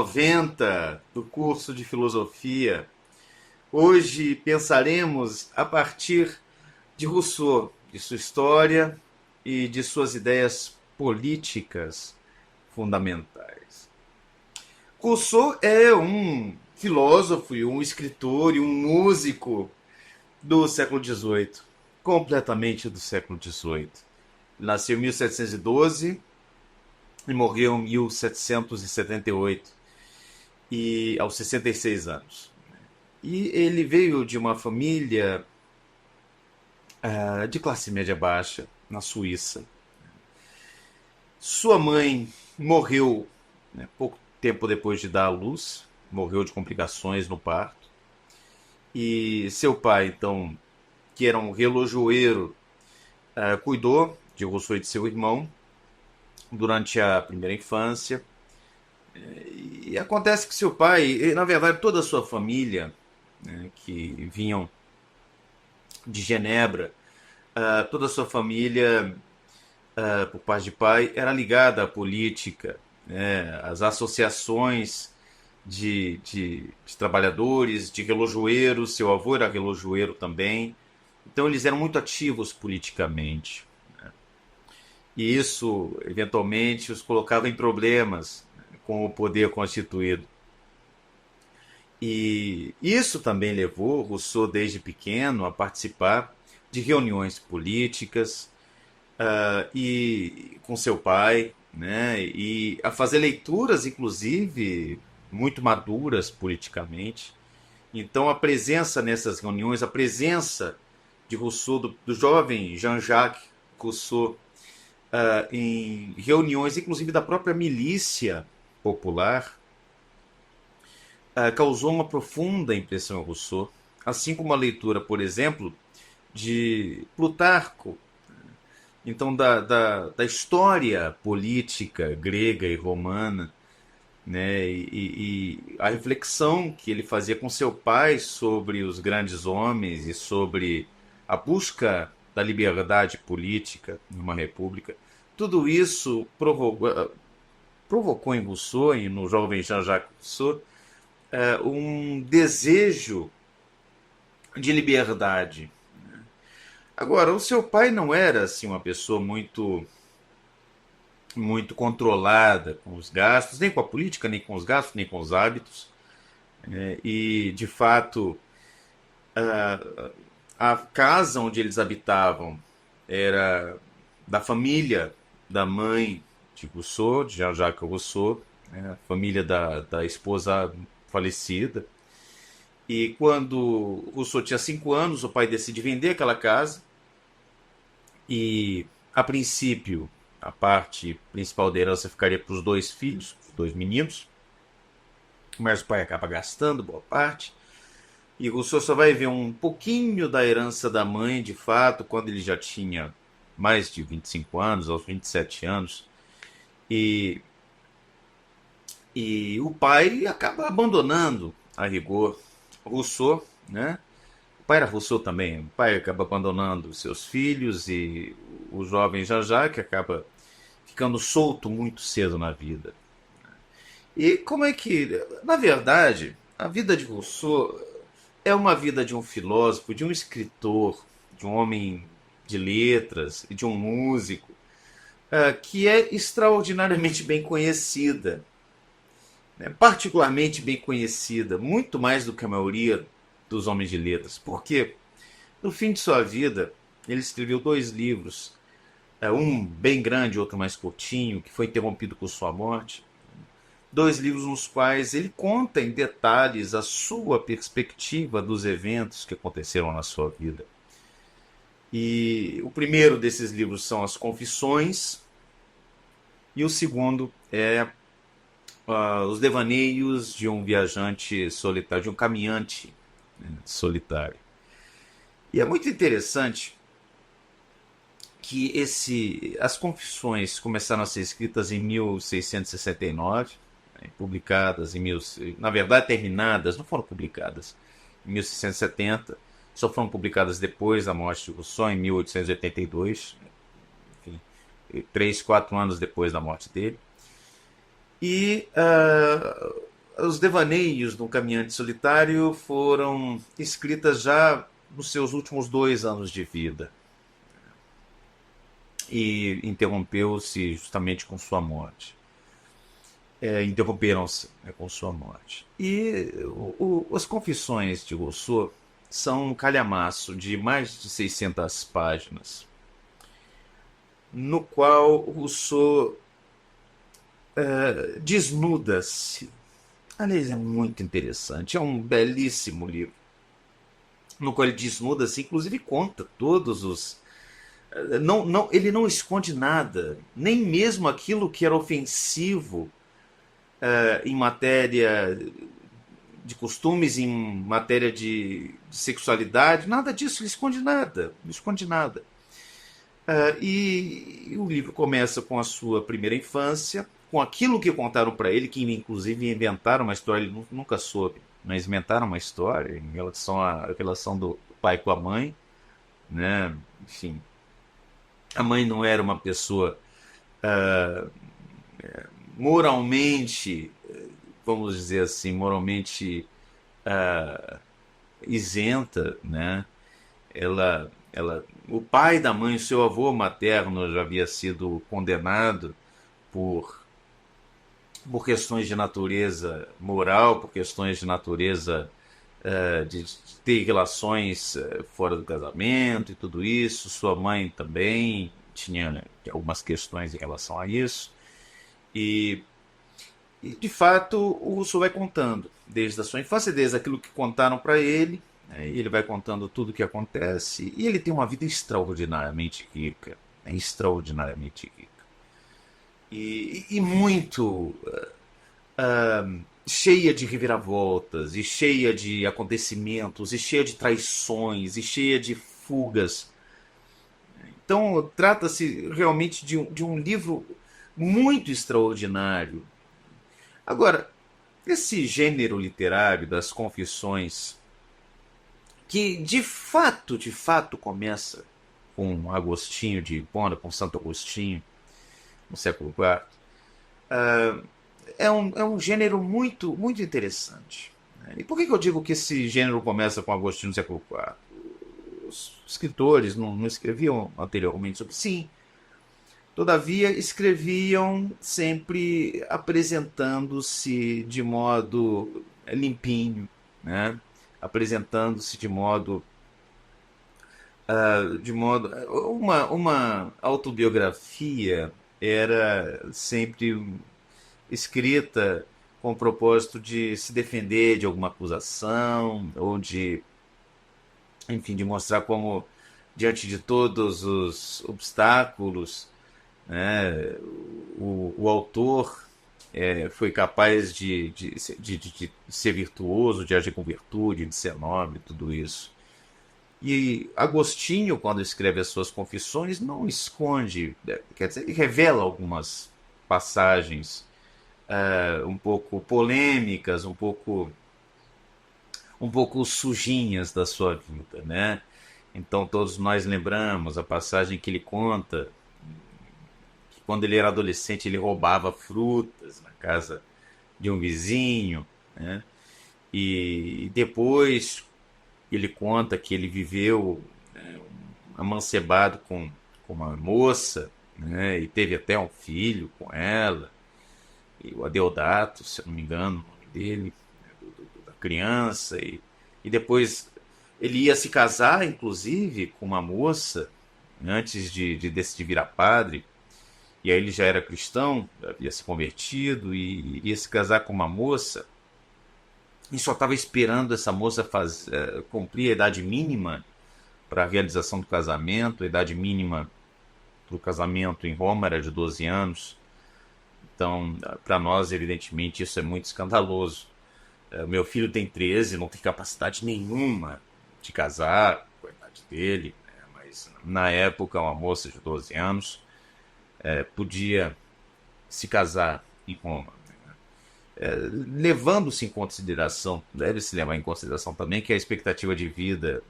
90 do curso de filosofia. Hoje pensaremos a partir de Rousseau, de sua história e de suas ideias políticas fundamentais. Rousseau é um filósofo, um escritor e um músico do século XVIII, completamente do século XVIII. Nasceu em 1712 e morreu em 1778, aos 66 anos. E ele veio de uma família de classe média baixa, na Suíça. Sua mãe morreu, né, pouco tempo depois de dar à luz, morreu de complicações no parto. E seu pai, então, que era um relojoeiro, cuidou de Rousseau e de seu irmão durante a primeira infância. E acontece que seu pai, e, na verdade toda a sua família, né, que vinham de Genebra, toda a sua família, por parte de pai, era ligada à política, né, às associações de trabalhadores, de relojoeiros. Seu avô era relojoeiro também. Então eles eram muito ativos politicamente. E isso, eventualmente, os colocava em problemas com o poder constituído. E isso também levou Rousseau, desde pequeno, a participar de reuniões políticas e com seu pai, né, e a fazer leituras, inclusive, muito maduras politicamente. Então, a presença nessas reuniões, a presença de Rousseau, do jovem Jean-Jacques Rousseau, em reuniões, inclusive da própria milícia popular, causou uma profunda impressão a Rousseau, assim como a leitura, por exemplo, de Plutarco, então da história política grega e romana, né, e a reflexão que ele fazia com seu pai sobre os grandes homens e sobre a busca da liberdade política numa república. Tudo isso provocou em Rousseau e no jovem Jean-Jacques Rousseau um desejo de liberdade. Agora, o seu pai não era assim uma pessoa muito controlada com os gastos, nem com a política, nem com os gastos, nem com os hábitos. E, de fato, a casa onde eles habitavam era da família da mãe de Rousseau, de Jean-Jacques Rousseau, né, a família da esposa falecida. E quando Rousseau tinha 5 anos, o pai decide vender aquela casa e, a princípio, a parte principal da herança ficaria para os 2 filhos, os 2 meninos, mas o pai acaba gastando boa parte. E Rousseau só vai ver um pouquinho da herança da mãe, de fato, quando ele já tinha mais de 25 anos, aos 27 anos. E o pai acaba abandonando, a rigor, Rousseau, né? O pai era Rousseau também. O pai acaba abandonando seus filhos e o jovem Jean-Jacques acaba ficando solto muito cedo na vida. E como é que, na verdade, a vida de Rousseau é uma vida de um filósofo, de um escritor, de um homem de letras e de um músico, que é extraordinariamente bem conhecida, né? Particularmente bem conhecida, muito mais do que a maioria dos homens de letras, porque no fim de sua vida ele escreveu 2 livros, um bem grande, outro mais curtinho, que foi interrompido por sua morte. 2 livros nos quais ele conta em detalhes a sua perspectiva dos eventos que aconteceram na sua vida. E o primeiro desses livros são As Confissões, e o segundo é Os Devaneios de um Viajante Solitário, de um Caminhante, né, solitário. E é muito interessante que as Confissões começaram a ser escritas em 1669, né, publicadas na verdade terminadas, não foram publicadas em 1670, só foram publicadas depois da morte de Rousseau, em 1882, enfim, 3, 4 anos depois da morte dele. E Os devaneios do Caminhante Solitário foram escritas já nos seus últimos 2 anos de vida e interrompeu-se justamente com sua morte. Interromperam-se, né, com sua morte. E as Confissões de Rousseau são um calhamaço de mais de 600 páginas, no qual Rousseau desnuda-se. Aliás, é muito interessante, é um belíssimo livro, no qual ele desnuda-se, inclusive conta todos os. Não, não, ele não esconde nada, nem mesmo aquilo que era ofensivo em matéria de costumes, em matéria de sexualidade, nada disso, ele esconde nada, não esconde nada. E o livro começa com a sua primeira infância, com aquilo que contaram para ele, que inclusive inventaram uma história, ele nunca soube, mas inventaram uma história em relação à relação do pai com a mãe, né? Enfim, a mãe não era uma pessoa moralmente, vamos dizer assim, moralmente isenta, né? O pai da mãe, o seu avô materno, já havia sido condenado por, por questões de natureza moral, por questões de natureza de ter relações fora do casamento e tudo isso. Sua mãe também tinha, né, algumas questões em relação a isso. E, de fato, o Rousseau vai contando, desde a sua infância, desde aquilo que contaram para ele, né, e ele vai contando tudo o que acontece. E ele tem uma vida extraordinariamente rica, né, extraordinariamente rica. E muito cheia de reviravoltas, e cheia de acontecimentos, e cheia de traições, e cheia de fugas. Então, trata-se realmente de um livro muito extraordinário. Agora, esse gênero literário das confissões, que de fato começa com Agostinho de Hipona, com Santo Agostinho, no século IV, é um gênero muito, muito interessante. E por que eu digo que esse gênero começa com Agostinho no século IV? Os escritores não escreviam anteriormente sobre. Sim, todavia escreviam sempre apresentando-se de modo limpinho, né? Apresentando-se de modo uma autobiografia era sempre escrita com o propósito de se defender de alguma acusação ou de, enfim, de mostrar como, diante de todos os obstáculos, né, o autor foi capaz de ser virtuoso, de agir com virtude, de ser nobre, tudo isso. E Agostinho, quando escreve as suas confissões, não esconde, quer dizer, ele revela algumas passagens um pouco polêmicas, um pouco sujinhas da sua vida, né? Então todos nós lembramos a passagem que ele conta que quando ele era adolescente ele roubava frutas na casa de um vizinho, né? E depois ele conta que ele viveu amancebado com uma moça, né? E teve até um filho com ela, e o Adeodato, se eu não me engano, o nome dele, né, da criança, e depois ele ia se casar, inclusive, com uma moça, antes de decidir virar padre, e aí ele já era cristão, havia se convertido, e iria se casar com uma moça, e só estava esperando essa moça cumprir a idade mínima para a realização do casamento. A idade mínima para o casamento em Roma era de 12 anos. Então, para nós, evidentemente, isso é muito escandaloso. Meu filho tem 13, não tem capacidade nenhuma de casar com a idade dele, né? Mas na época, uma moça de 12 anos podia se casar em Roma. Levando-se em consideração, deve-se levar em consideração também que a expectativa de vida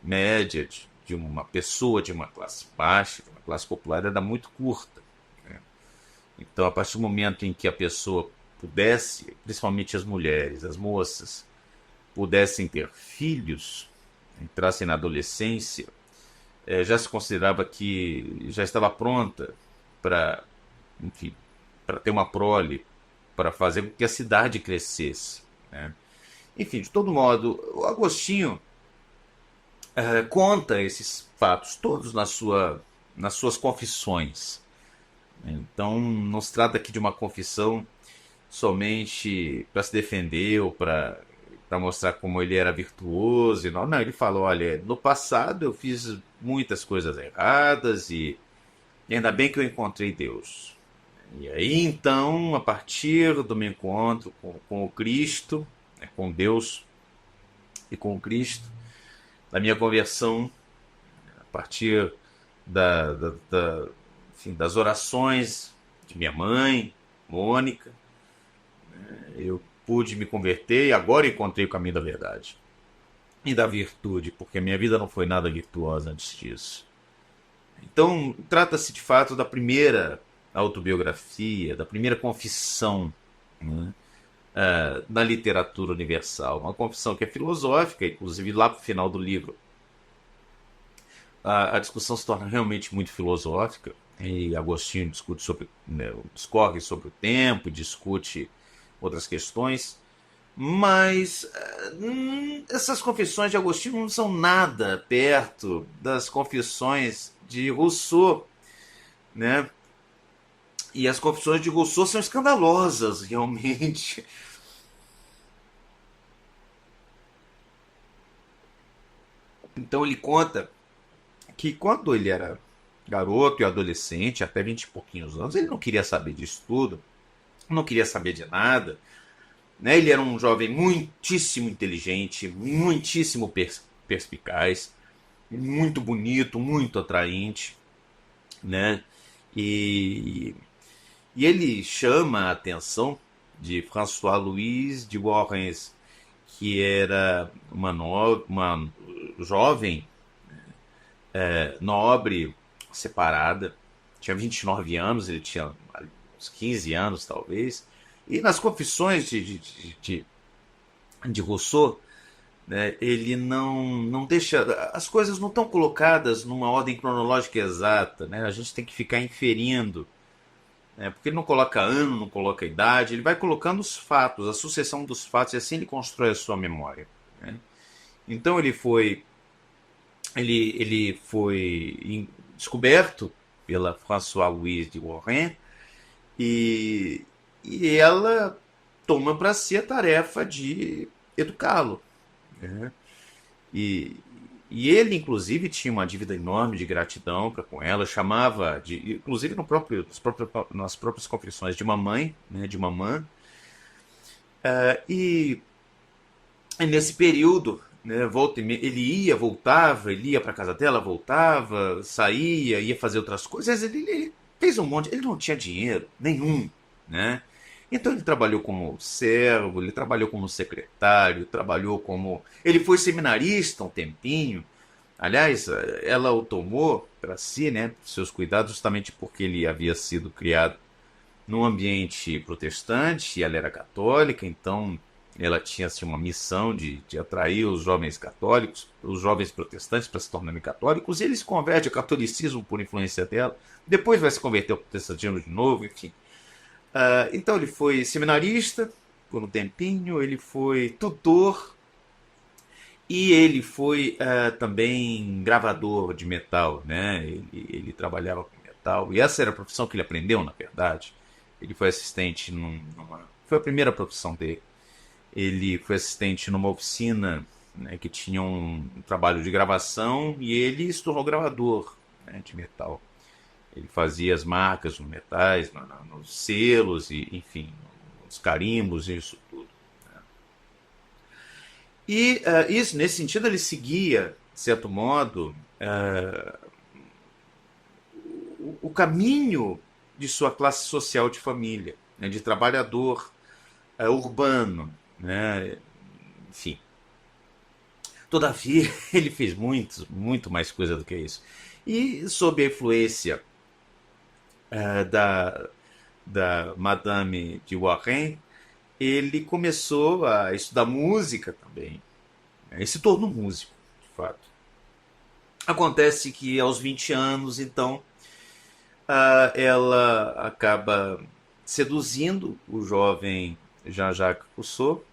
média de uma pessoa de uma classe baixa, de uma classe popular, era muito curta. Então, a partir do momento em que a pessoa pudesse, principalmente as mulheres, as moças, pudessem ter filhos, entrassem na adolescência, já se considerava que já estava pronta para, enfim, para ter uma prole, para fazer com que a cidade crescesse, né? Enfim, de todo modo, o Agostinho conta esses fatos todos nas suas confissões. Então, não se trata aqui de uma confissão somente para se defender ou para mostrar como ele era virtuoso. E não, não, ele fala: olha, no passado eu fiz muitas coisas erradas e ainda bem que eu encontrei Deus. E aí, então, a partir do meu encontro com o Cristo, né, com Deus e com o Cristo, da minha conversão, a partir enfim, das orações de minha mãe, Mônica, eu pude me converter e agora encontrei o caminho da verdade e da virtude, porque a minha vida não foi nada virtuosa antes disso. Então, trata-se de fato da primeira autobiografia, da primeira confissão, né, na literatura universal. Uma confissão que é filosófica, inclusive lá para o final do livro. A discussão se torna realmente muito filosófica, e Agostinho discute sobre, né, discorre sobre o tempo, discute outras questões, mas essas confissões de Agostinho não são nada perto das confissões de Rousseau, né? E as confissões de Rousseau são escandalosas, realmente. Então ele conta que quando ele era garoto e adolescente, até 20 e pouquinhos anos, ele não queria saber disso tudo, não queria saber de nada, né? Ele era um jovem muitíssimo inteligente, muitíssimo perspicaz, muito bonito, muito atraente, né? E, e ele chama a atenção de François-Louise de Warrens, que era uma jovem nobre, separada, tinha 29 anos, ele tinha uns 15 anos talvez, e nas confissões de Rousseau, né, ele não deixa, as coisas não estão colocadas numa ordem cronológica exata, né, a gente tem que ficar inferindo, né, porque ele não coloca ano, não coloca idade, ele vai colocando os fatos, a sucessão dos fatos, e assim ele constrói a sua memória, né. Então ele foi descoberto pela François-Louise de Warren e, e ela toma para si a tarefa de educá-lo, né? E, e ele, inclusive, tinha uma dívida enorme de gratidão para com ela, chamava, inclusive nas próprias confissões, de mamãe, né, de mamã. E nesse período, né, ele ia, voltava, ele ia para casa dela, voltava, saía, ia fazer outras coisas. Ele fez um monte, ele não tinha dinheiro nenhum, né? Então ele trabalhou como servo, ele trabalhou como secretário, ele foi seminarista um tempinho. Aliás, ela o tomou para si, né, seus cuidados, justamente porque ele havia sido criado num ambiente protestante e ela era católica, então ela tinha assim, uma missão de atrair os jovens católicos, os jovens protestantes para se tornarem católicos, e ele se converte ao catolicismo por influência dela, depois vai se converter ao protestantismo de novo, enfim. Então ele foi seminarista por um tempinho, ele foi tutor e ele foi também gravador de metal, né? Ele trabalhava com metal e essa era a profissão que ele aprendeu, na verdade. Ele foi assistente foi a primeira profissão dele. Ele foi assistente numa oficina, né, que tinha um trabalho de gravação e ele se tornou gravador, né, de metal. Ele fazia as marcas nos metais, nos selos, e, enfim, nos carimbos, isso tudo. E isso, nesse sentido, ele seguia, de certo modo, o caminho de sua classe social de família, né, de trabalhador urbano, né, enfim. Todavia, ele fez muito mais coisa do que isso. E sob a influência da Madame de Warren, ele começou a estudar música também, né? E se tornou músico, de fato. Acontece que aos 20 anos, então, ela acaba seduzindo o jovem Jean-Jacques Rousseau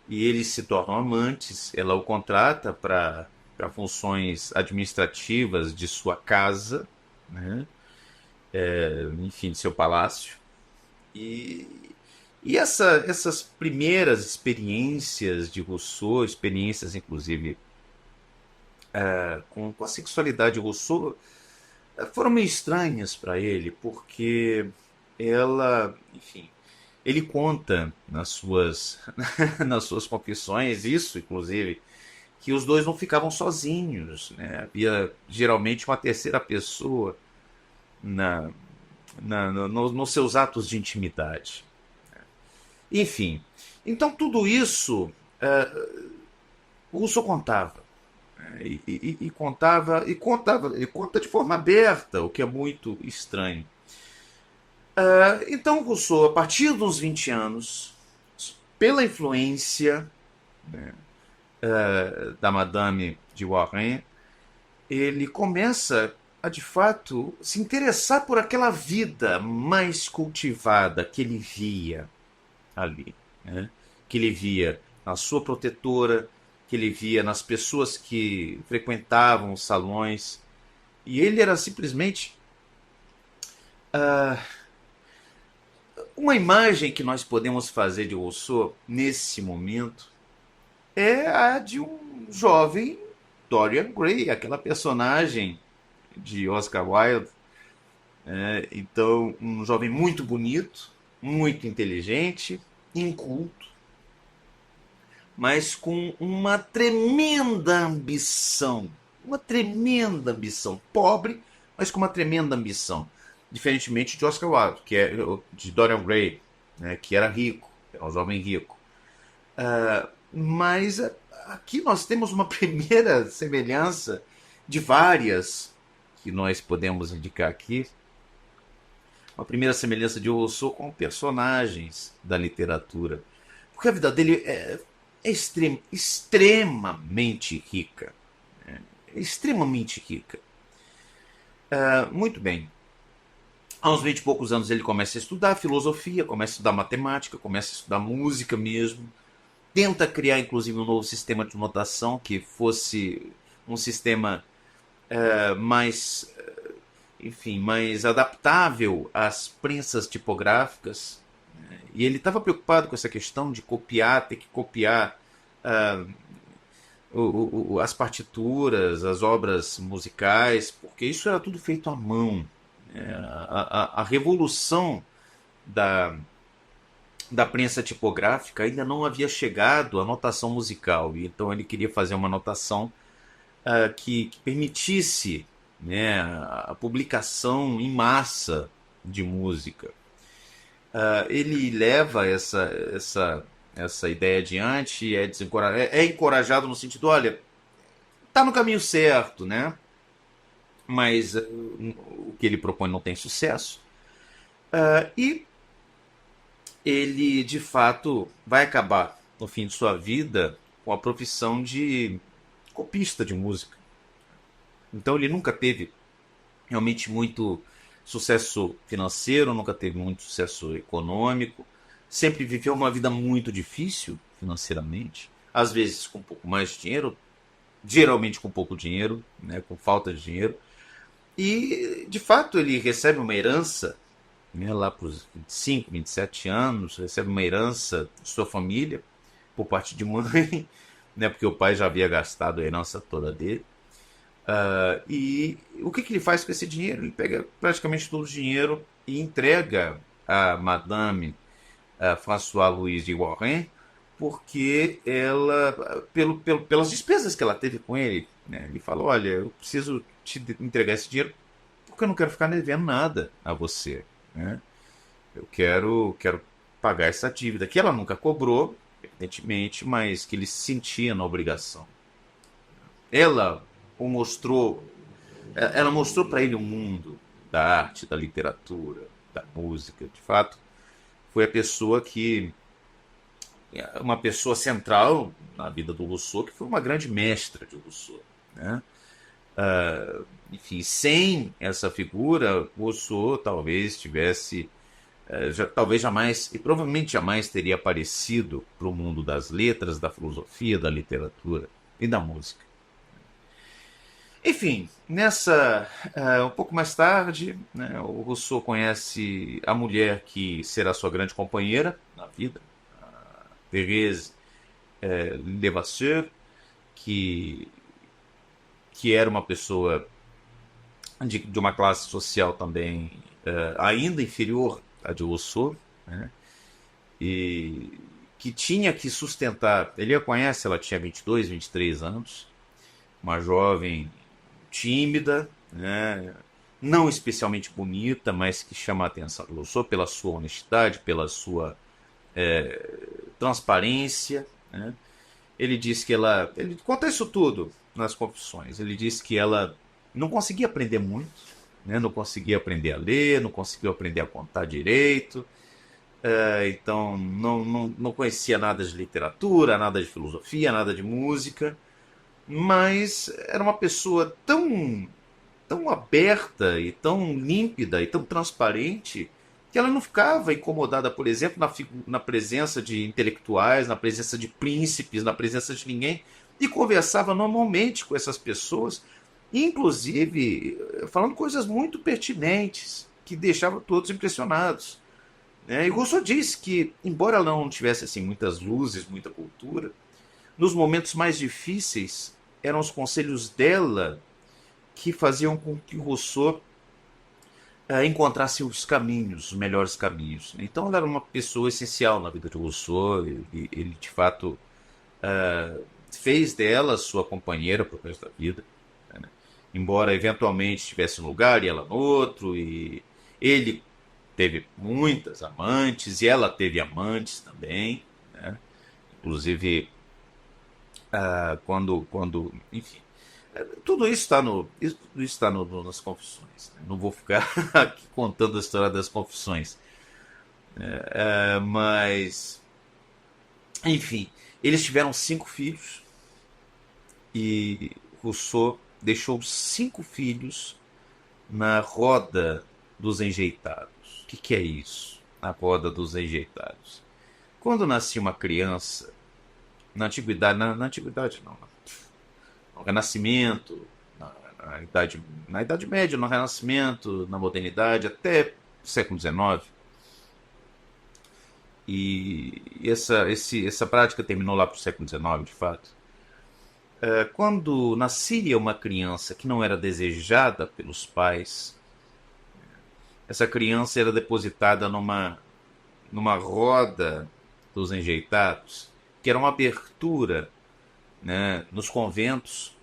e eles se tornam amantes. Ela o contrata para funções administrativas de sua casa, né? Enfim, de seu palácio. E, essas primeiras experiências de Rousseau, experiências inclusive com a sexualidade de Rousseau, foram meio estranhas para ele, porque ela, enfim, ele conta nas suas, nas suas confissões, isso inclusive, que os dois não ficavam sozinhos, né? Havia geralmente uma terceira pessoa na, nos seus atos de intimidade. Enfim, então tudo isso o Rousseau contava. E contava, e conta de forma aberta, o que é muito estranho. Então, Rousseau, a partir dos 20 anos, pela influência da Madame de Warren, ele começa a de fato se interessar por aquela vida mais cultivada que ele via ali, né? Que ele via na sua protetora, que ele via nas pessoas que frequentavam os salões. E ele era simplesmente uma imagem que nós podemos fazer de Rousseau nesse momento é a de um jovem Dorian Gray, aquela personagem de Oscar Wilde. Então, um jovem muito bonito, muito inteligente, inculto, mas com uma tremenda ambição, pobre, mas com uma tremenda ambição, diferentemente de Oscar Wilde, que é de Dorian Gray, né, que era rico, era um jovem rico. Mas aqui nós temos uma primeira semelhança de várias que nós podemos indicar aqui. Uma primeira semelhança de Rousseau com personagens da literatura. Porque a vida dele é extremamente rica. Extremamente rica. Muito bem. Aos 20 e poucos anos ele começa a estudar filosofia, começa a estudar matemática, começa a estudar música mesmo. Tenta criar inclusive um novo sistema de notação que fosse um sistema mais, enfim, mais adaptável às prensas tipográficas. E ele estava preocupado com essa questão de copiar, ter que copiar as partituras, as obras musicais, porque isso era tudo feito à mão. A revolução da, da prensa tipográfica ainda não havia chegado à notação musical, e então ele queria fazer uma notação que permitisse, né, a publicação em massa de música. Ele leva essa ideia adiante, é encorajado no sentido, olha, tá no caminho certo, né? Mas o que ele propõe não tem sucesso. E ele, de fato, vai acabar, no fim de sua vida, com a profissão de copista de música. Então ele nunca teve realmente muito sucesso financeiro, nunca teve muito sucesso econômico, sempre viveu uma vida muito difícil financeiramente, às vezes com um pouco mais de dinheiro, geralmente com pouco dinheiro, né, com falta de dinheiro. E de fato ele recebe uma herança, né, lá para os 25, 27 anos, recebe uma herança de sua família, por parte de mãe, né, porque o pai já havia gastado a herança toda dele. E o que ele faz com esse dinheiro? Ele pega praticamente todo o dinheiro e entrega a Madame François Louise de Warren, porque ela, pelas despesas que ela teve com ele, né, ele falou: olha, eu preciso te entregar esse dinheiro porque eu não quero ficar devendo nada a você, né? Eu quero pagar essa dívida, que ela nunca cobrou, evidentemente, mas que ele se sentia na obrigação. Ela o mostrou, ela mostrou para ele o mundo da arte, da literatura, da música. De fato, foi a pessoa que uma pessoa central na vida do Rousseau, que foi uma grande mestra de Rousseau, né? Enfim, sem essa figura, Rousseau talvez tivesse, talvez jamais, e provavelmente jamais teria aparecido para o mundo das letras, da filosofia, da literatura e da música. Enfim, um pouco mais tarde, né, o Rousseau conhece a mulher que será sua grande companheira na vida, Thérèse Levasseur, que, que era uma pessoa de uma classe social também ainda inferior à de Rousseau, né, e que tinha que sustentar. Ele a conhece, ela tinha 22, 23 anos, uma jovem tímida, né, não especialmente bonita, mas que chama a atenção do Rousseau pela sua honestidade, pela sua transparência, né? Ele diz que ele conta isso tudo nas confissões. Ele diz que ela não conseguia aprender muito, né? Não conseguia aprender a ler, não conseguia aprender a contar direito, então não conhecia nada de literatura, nada de filosofia, nada de música, mas era uma pessoa tão aberta e tão límpida e tão transparente que ela não ficava incomodada, por exemplo, na presença de intelectuais, na presença de príncipes, na presença de ninguém, e conversava normalmente com essas pessoas, inclusive falando coisas muito pertinentes, que deixavam todos impressionados, né? E Rousseau disse que, embora ela não tivesse assim, muitas luzes, muita cultura, nos momentos mais difíceis eram os conselhos dela que faziam com que Rousseau encontrasse os caminhos, os melhores caminhos. Então ela era uma pessoa essencial na vida de Rousseau. Ele de fato fez dela sua companheira para o resto da vida, né? Embora eventualmente estivesse um lugar e ela no outro, e ele teve muitas amantes e ela teve amantes também, né? Inclusive enfim, tudo isso está nas confissões, né? Não vou ficar aqui contando a história das confissões, mas enfim, eles tiveram 5 filhos e Rousseau deixou 5 filhos na roda dos enjeitados. O que é isso? A roda dos enjeitados. Quando nascia uma criança, na antiguidade, na antiguidade não, no Renascimento, na Idade Média, no Renascimento, na Modernidade, até o século XIX. E essa prática terminou lá para o século XIX, de fato. Quando nascia uma criança que não era desejada pelos pais, essa criança era depositada numa roda dos enjeitados, que era uma abertura, né, nos conventos,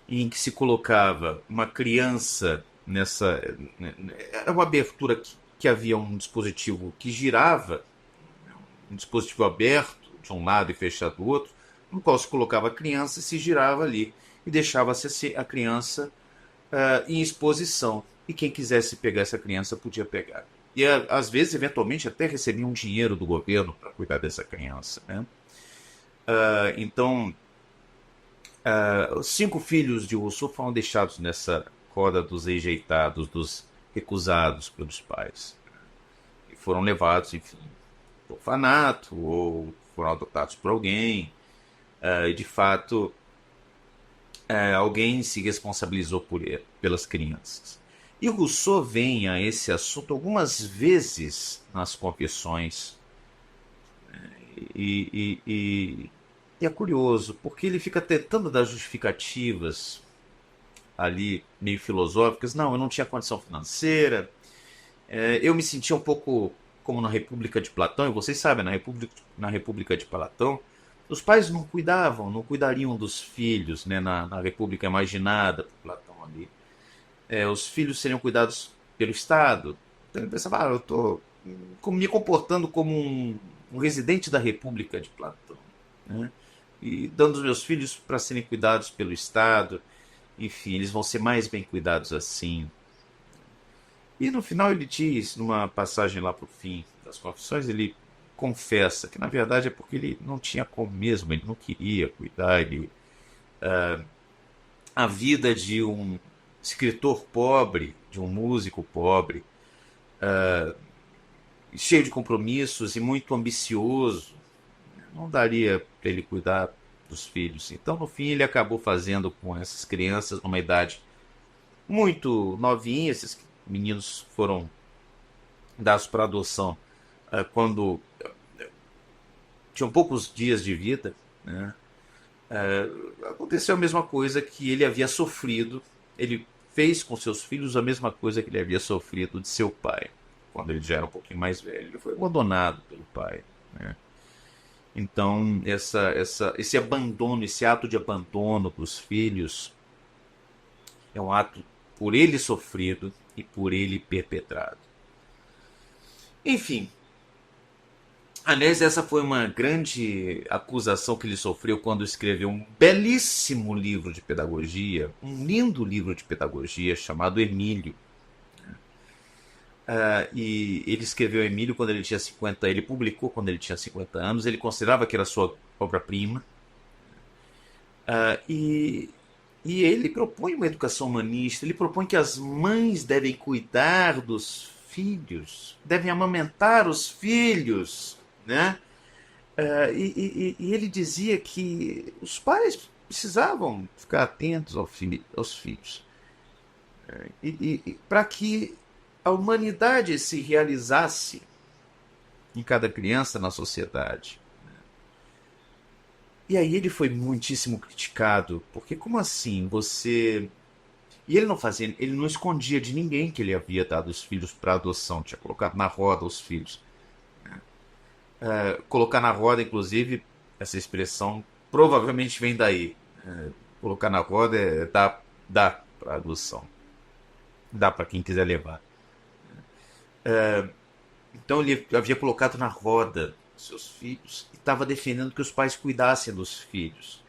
em que se colocava uma criança nessa. Era uma abertura que havia um dispositivo que girava, um dispositivo aberto de um lado e fechado do outro, no qual se colocava a criança e se girava ali. E deixava-se a criança em exposição. E quem quisesse pegar essa criança podia pegar. E às vezes, eventualmente, até recebia um dinheiro do governo para cuidar dessa criança, né? Então, os 5 filhos de Rousseau foram deixados nessa roda dos rejeitados, dos recusados pelos pais. E foram levados, enfim, para o orfanato, ou foram adotados por alguém. E, de fato, alguém se responsabilizou pelas crianças. E Rousseau vem a esse assunto algumas vezes nas confissões. E é curioso, porque ele fica tentando dar justificativas ali, meio filosóficas. Não, eu não tinha condição financeira, eu me sentia um pouco como na República de Platão, e vocês sabem, na República de Platão, os pais não cuidariam dos filhos, né, na República imaginada por Platão ali. Os filhos seriam cuidados pelo Estado. Então ele pensava, eu estou me comportando como um residente da República de Platão, né? E dando os meus filhos para serem cuidados pelo Estado. Enfim, eles vão ser mais bem cuidados assim. E no final ele diz, numa passagem lá para o fim das confissões, ele confessa que na verdade é porque ele não tinha como mesmo, ele não queria cuidar, a vida de um escritor pobre, de um músico pobre, cheio de compromissos e muito ambicioso, não daria para ele cuidar dos filhos. Então, no fim, ele acabou fazendo com essas crianças numa idade muito novinha. Esses meninos foram dados para adoção quando tinham poucos dias de vida, né? Aconteceu a mesma coisa que ele havia sofrido. Ele fez com seus filhos a mesma coisa que ele havia sofrido de seu pai. Quando ele já era um pouquinho mais velho, ele foi abandonado pelo pai, né? Então, esse abandono, esse ato de abandono dos filhos é um ato por ele sofrido e por ele perpetrado. Enfim, aliás, essa foi uma grande acusação que ele sofreu quando escreveu um belíssimo livro de pedagogia, um lindo livro de pedagogia chamado Emílio. E ele escreveu Emílio quando ele tinha 50, ele publicou quando ele tinha 50 anos, ele considerava que era sua obra-prima. E ele propõe uma educação humanista, ele propõe que as mães devem cuidar dos filhos, devem amamentar os filhos, né? E ele dizia que os pais precisavam ficar atentos aos filhos, para que a humanidade se realizasse em cada criança na sociedade. E aí ele foi muitíssimo criticado, porque como assim você... E ele não fazia, ele não escondia de ninguém que ele havia dado os filhos para adoção, tinha colocado na roda os filhos. Colocar na roda, inclusive, essa expressão provavelmente vem daí. Colocar na roda é dar para adoção, dá para quem quiser levar. Então ele havia colocado na roda seus filhos e estava defendendo que os pais cuidassem dos filhos.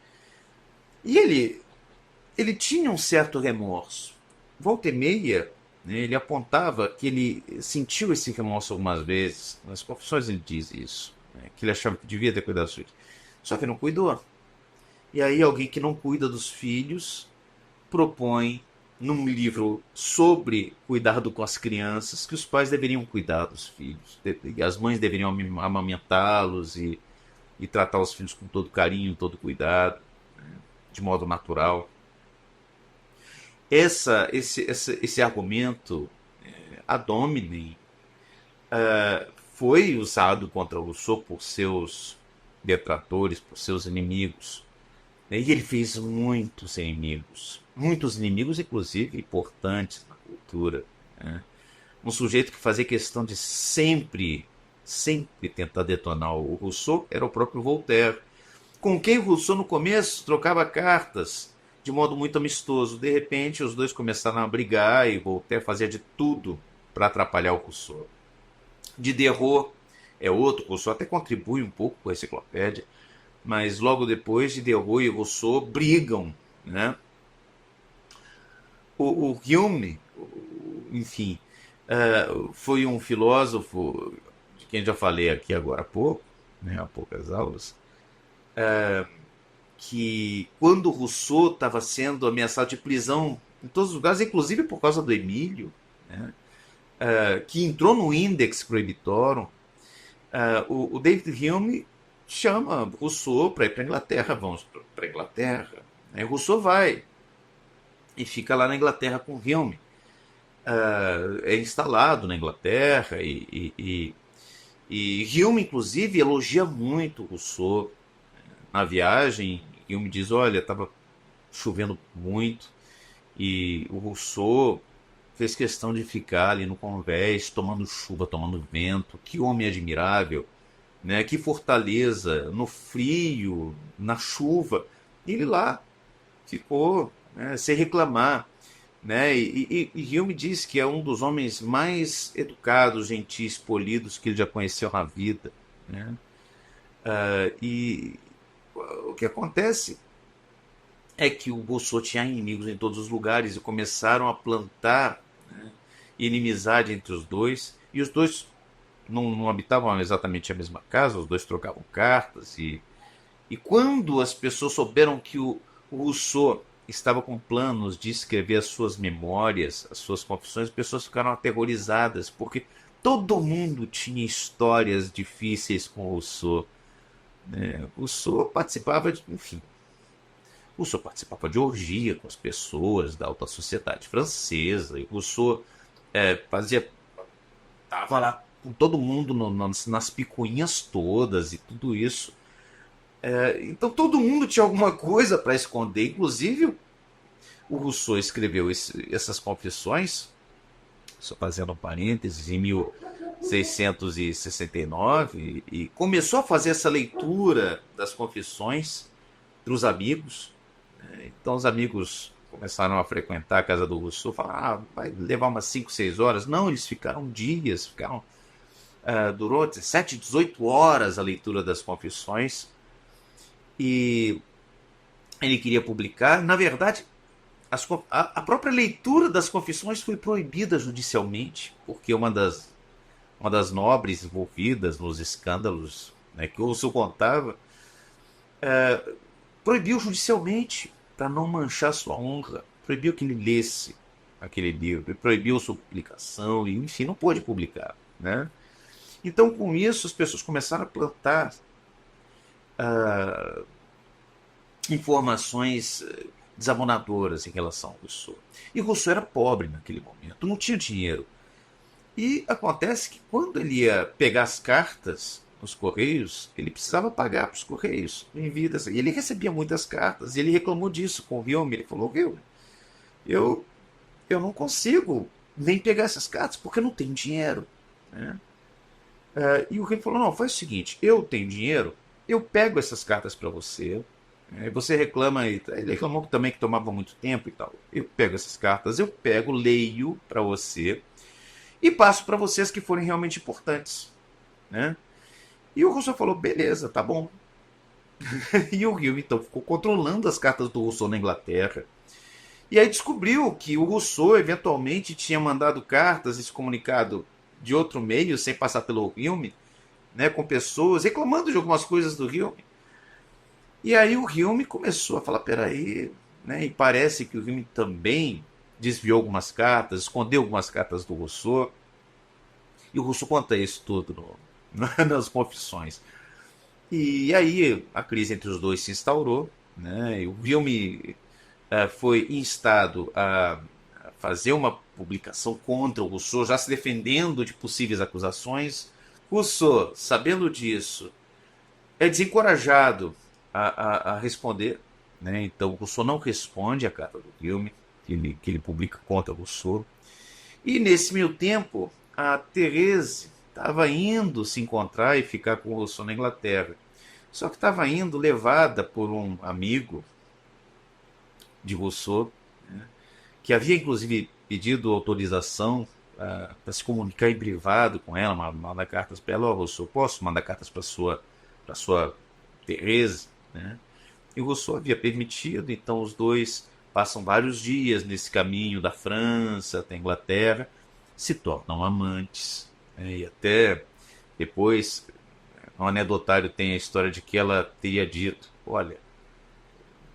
E ele tinha um certo remorso. Volta e meia, né, ele apontava que ele sentiu esse remorso algumas vezes. Nas confissões ele diz isso, né, que ele achava que devia ter cuidado dos filhos. Só que não cuidou. E aí alguém que não cuida dos filhos propõe num livro sobre cuidado com as crianças que os pais deveriam cuidar dos filhos. As mães deveriam amamentá-los e tratar os filhos com todo carinho, todo cuidado, de modo natural. Esse argumento ad hominem foi usado contra Rousseau por seus detratores, por seus inimigos. E ele fez muitos inimigos, inclusive importantes na cultura, né? Um sujeito que fazia questão de sempre tentar detonar o Rousseau era o próprio Voltaire, com quem Rousseau no começo trocava cartas de modo muito amistoso. De repente os dois começaram a brigar e Voltaire fazia de tudo para atrapalhar o Rousseau. Diderot é outro, Rousseau até contribui um pouco com a enciclopédia, mas logo depois Diderot e Rousseau brigam, né? O Hume, enfim, foi um filósofo de quem já falei aqui agora há pouco, né, há poucas aulas, que quando Rousseau estava sendo ameaçado de prisão em todos os lugares, inclusive por causa do Emílio, né, que entrou no Index Prohibitorum, o David Hume chama Rousseau para ir para a Inglaterra, vamos para a Inglaterra. Aí Rousseau vai e fica lá na Inglaterra com Hume. É instalado na Inglaterra e Hume, inclusive, elogia muito Rousseau. Na viagem, Hume diz, olha, estava chovendo muito e o Rousseau fez questão de ficar ali no convés, tomando chuva, tomando vento. Que homem admirável, né? Que fortaleza, no frio, na chuva. E ele lá ficou, né, sem reclamar, né? E Hume diz que é um dos homens mais educados, gentis, polidos que ele já conheceu na vida, né? E o que acontece é que o Rousseau tinha inimigos em todos os lugares e começaram a plantar, né, inimizade entre os dois, e os dois não habitavam exatamente a mesma casa, os dois trocavam cartas, e quando as pessoas souberam que o Rousseau estava com planos de escrever as suas memórias, as suas confissões, as pessoas ficaram aterrorizadas, porque todo mundo tinha histórias difíceis com o Rousseau, né? O Rousseau participava de, enfim, Rousseau participava de orgia com as pessoas da alta sociedade francesa, e Rousseau fazia, tava lá com todo mundo nas picuinhas todas e tudo isso. Então todo mundo tinha alguma coisa para esconder, inclusive o Rousseau escreveu essas confissões, só fazendo um parênteses, em 1669, e começou a fazer essa leitura das confissões para os amigos. Então os amigos começaram a frequentar a casa do Rousseau, falaram, vai levar umas 5, 6 horas. Não, eles ficaram dias, durou 17, 18 horas a leitura das confissões, e ele queria publicar. Na verdade, a própria leitura das confissões foi proibida judicialmente, porque uma das nobres envolvidas nos escândalos, né, que o Rousseau contava, proibiu judicialmente para não manchar sua honra, proibiu que ele lesse aquele livro, proibiu sua publicação, e enfim, não pôde publicar, né? Então, com isso, as pessoas começaram a plantar informações desabonadoras em relação ao Rousseau. E Rousseau era pobre naquele momento, não tinha dinheiro. E acontece que quando ele ia pegar as cartas nos Correios, ele precisava pagar para os Correios. E ele recebia muitas cartas, e ele reclamou disso com o Guillaume. Ele falou, Guillaume, eu, eu não consigo nem pegar essas cartas porque eu não tenho dinheiro, né? E o Guillaume falou, não, faz o seguinte, eu tenho dinheiro, eu pego essas cartas para você. Você reclama, ele reclamou também que tomava muito tempo e tal. Eu pego essas cartas, eu pego, leio para você e passo para vocês que forem realmente importantes, né? E o Rousseau falou, beleza, tá bom. E o Hume então ficou controlando as cartas do Rousseau na Inglaterra. E aí descobriu que o Rousseau eventualmente tinha mandado cartas e se comunicado de outro meio, sem passar pelo Hume, né, com pessoas reclamando de algumas coisas do Hume. E aí o Hume começou a falar, peraí, né, e parece que o Hume também desviou algumas cartas, escondeu algumas cartas do Rousseau. E o Rousseau conta isso tudo nas confissões. E aí a crise entre os dois se instaurou, né? E o Hume foi instado a fazer uma publicação contra o Rousseau, já se defendendo de possíveis acusações. Rousseau, sabendo disso, é desencorajado a responder, né? Então o Rousseau não responde à carta do Hume, que ele publica contra o Rousseau. E nesse meio tempo, a Thérèse estava indo se encontrar e ficar com o Rousseau na Inglaterra. Só que estava indo levada por um amigo de Rousseau, né, que havia inclusive pedido autorização para se comunicar em privado com ela, mandar cartas para ela. Rousseau, posso mandar cartas para sua Thérèse? Né? E o Rousseau havia permitido, então os dois passam vários dias nesse caminho da França até a Inglaterra, se tornam amantes, né? E até depois, um anedotário tem a história de que ela teria dito, olha,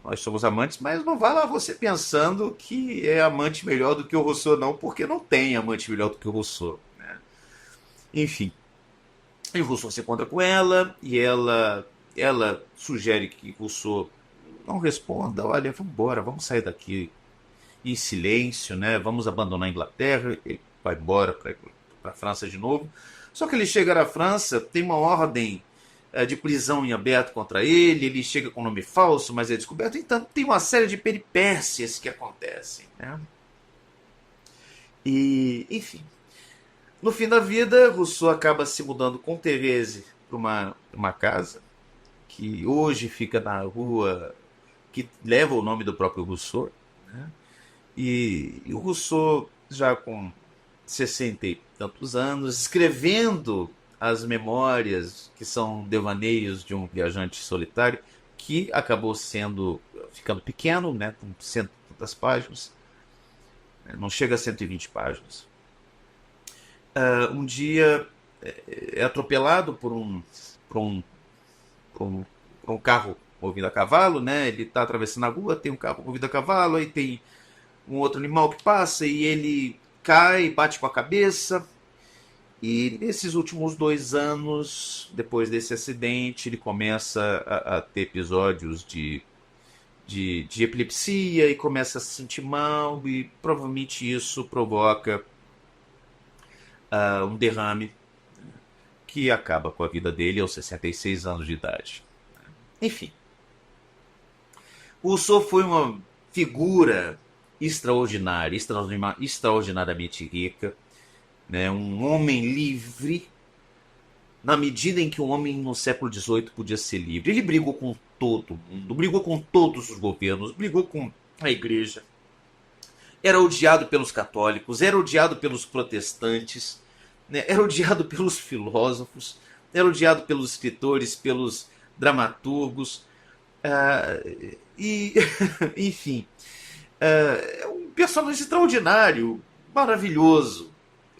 nós somos amantes, mas não vá lá você pensando que é amante melhor do que o Rousseau, não, porque não tem amante melhor do que o Rousseau, né? Enfim, e o Rousseau se encontra com ela, e ela sugere que Rousseau não responda, olha, vamos embora, vamos sair daqui em silêncio, né? Vamos abandonar a Inglaterra. Ele vai embora para a França de novo. Só que ele chega na França, tem uma ordem de prisão em aberto contra ele, ele chega com nome falso, mas é descoberto. Então tem uma série de peripécias que acontecem, né? E, enfim, no fim da vida, Rousseau acaba se mudando com Thérèse para uma casa que hoje fica na rua que leva o nome do próprio Rousseau, né? E o Rousseau, já com 60 e tantos anos, escrevendo as memórias, que são devaneios de um viajante solitário, que acabou ficando pequeno, né, com cento e tantas páginas, não chega a 120 páginas. Um dia é atropelado por um, por um, por um carro movido a cavalo, né? Ele está atravessando a rua, tem um carro movido a cavalo, aí tem um outro animal que passa e ele cai, bate com a cabeça. E nesses últimos 2 anos, depois desse acidente, ele começa a ter episódios de epilepsia e começa a se sentir mal, e provavelmente isso provoca um derrame que acaba com a vida dele aos 66 anos de idade. Enfim, Rousseau foi uma figura extraordinária, extraordinariamente rica, né? Um homem livre, na medida em que um homem no século XVIII podia ser livre. Ele brigou com todo mundo, brigou com todos os governos, brigou com a igreja. Era odiado pelos católicos, era odiado pelos protestantes, né? Era odiado pelos filósofos, era odiado pelos escritores, pelos dramaturgos. E, enfim, é um personagem extraordinário, maravilhoso,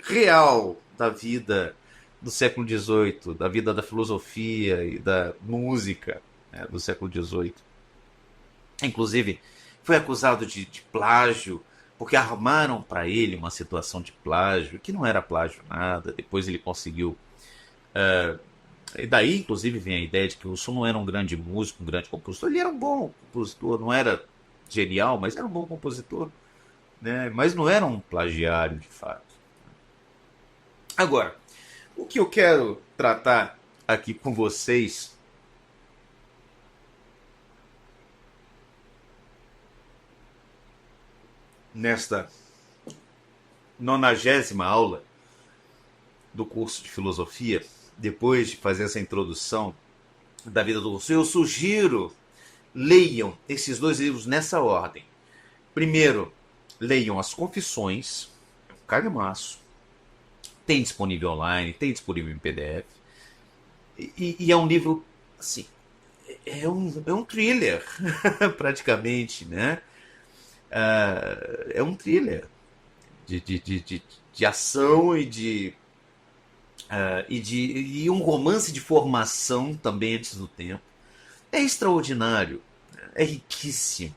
real da vida do século XVIII, da vida da filosofia e da música, né, do século XVIII. Inclusive, foi acusado de plágio, porque armaram para ele uma situação de plágio, que não era plágio nada. Depois ele conseguiu. E daí, inclusive, vem a ideia de que o Rousseau não era um grande músico, um grande compositor. Ele era um bom compositor, não era genial, mas era um bom compositor, né? Mas não era um plagiário de fato. Agora, o que eu quero tratar aqui com vocês nesta 90ª aula do curso de filosofia, depois de fazer essa introdução da vida do Rousseau, eu sugiro leiam esses 2 livros nessa ordem. Primeiro, leiam as Confissões, é um calhamaço. Tem disponível online, tem disponível em PDF. E é um livro, assim, é um thriller, praticamente, né? É um thriller de ação e um romance de formação também antes do tempo. É extraordinário, é riquíssimo.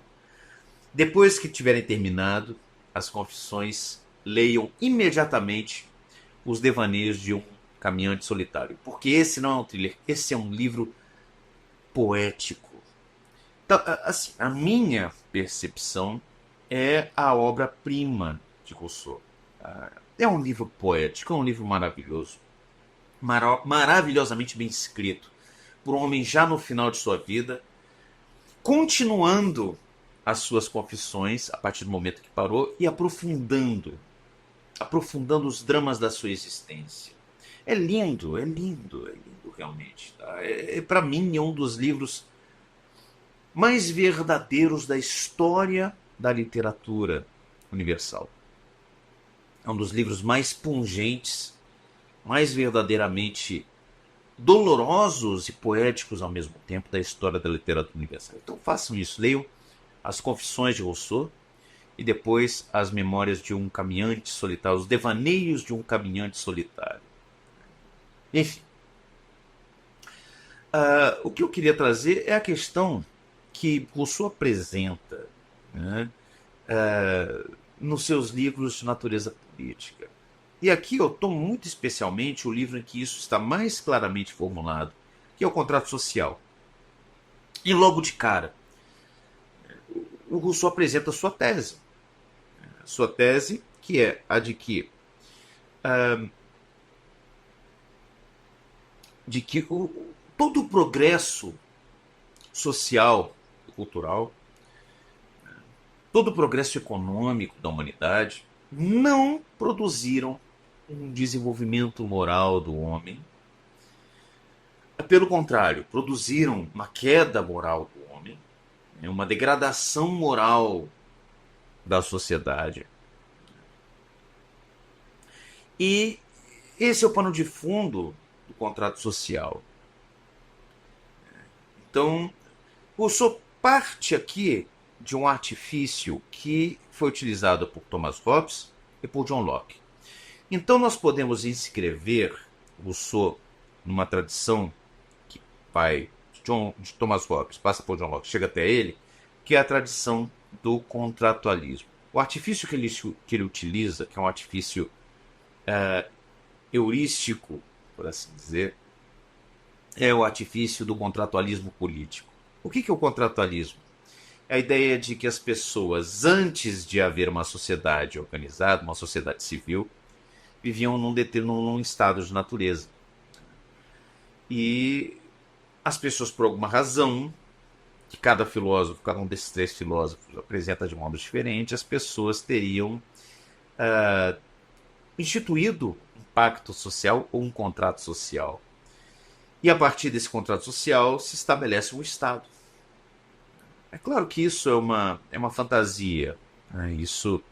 Depois que tiverem terminado as Confissões, leiam imediatamente Os Devaneios de um Caminhante Solitário, porque esse não é um thriller, esse é um livro poético. Então, assim, a minha percepção é a obra-prima de Rousseau. É um livro poético, é um livro maravilhoso, maravilhosamente bem escrito, por um homem já no final de sua vida, continuando as suas confissões a partir do momento que parou e aprofundando os dramas da sua existência. É lindo, é lindo, é lindo realmente. Tá? Para mim é um dos livros mais verdadeiros da história da literatura universal. É um dos livros mais pungentes, mais verdadeiramente dolorosos e poéticos ao mesmo tempo da história da literatura universal. Então façam isso, leiam As Confissões de Rousseau e depois As Memórias de um Caminhante Solitário, Os Devaneios de um Caminhante Solitário. Enfim, o que eu queria trazer é a questão que Rousseau apresenta, né, nos seus livros de natureza política. E aqui eu tomo muito especialmente o livro em que isso está mais claramente formulado, que é o Contrato Social. E logo de cara, o Rousseau apresenta a sua tese. Sua tese, que é a de que todo o progresso social e cultural, todo o progresso econômico da humanidade não produziram um desenvolvimento moral do homem. Pelo contrário, produziram uma queda moral do homem, uma degradação moral da sociedade. E esse é o pano de fundo do contrato social. Então, Rousseau parte aqui de um artifício que foi utilizado por Thomas Hobbes e por John Locke. Então nós podemos inscrever Rousseau numa tradição que vai de Thomas Hobbes, passa por John Locke, chega até ele, que é a tradição do contratualismo. O artifício que ele utiliza, que é um artifício heurístico, por assim dizer, é o artifício do contratualismo político. O que é o contratualismo? É a ideia de que as pessoas, antes de haver uma sociedade organizada, uma sociedade civil, viviam num estado de natureza. E as pessoas, por alguma razão, que cada filósofo, cada um desses três filósofos apresenta de modos diferentes, as pessoas teriam instituído um pacto social ou um contrato social. E a partir desse contrato social se estabelece um Estado. É claro que isso é uma fantasia. Né? Isso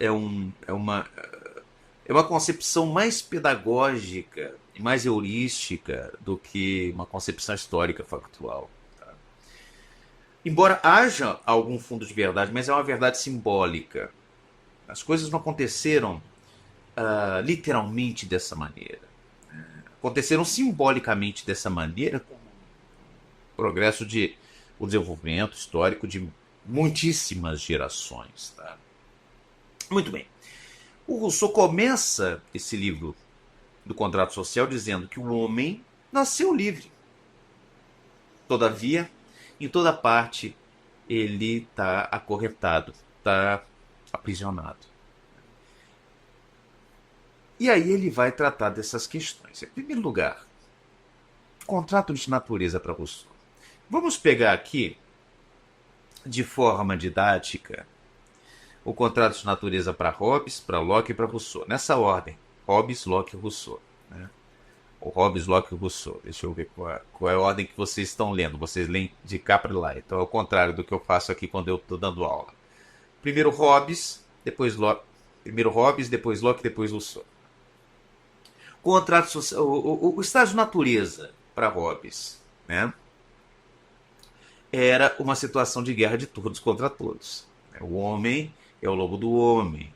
é uma concepção mais pedagógica e mais heurística do que uma concepção histórica factual. Tá? Embora haja algum fundo de verdade, mas é uma verdade simbólica. As coisas não aconteceram literalmente dessa maneira. Aconteceram simbolicamente dessa maneira com o progresso de o desenvolvimento histórico de muitíssimas gerações. Tá? Muito bem. O Rousseau começa esse livro do contrato social dizendo que o homem nasceu livre. Todavia, em toda parte, ele está acorrentado, está aprisionado. E aí ele vai tratar dessas questões. Em primeiro lugar, contrato de natureza para Rousseau. Vamos pegar aqui, de forma didática, o contrato de natureza para Hobbes, para Locke e para Rousseau. Nessa ordem, Hobbes, Locke e Rousseau. Né? O Hobbes, Locke e Rousseau. Deixa eu ver qual é a ordem que vocês estão lendo. Vocês leem de cá para lá. Então é o contrário do que eu faço aqui quando eu estou dando aula. Primeiro Hobbes, depois Locke. Primeiro Hobbes, depois Locke, depois Rousseau. Contrato social, o estado de natureza para Hobbes, né, era uma situação de guerra de todos contra todos. O homem é o lobo do homem.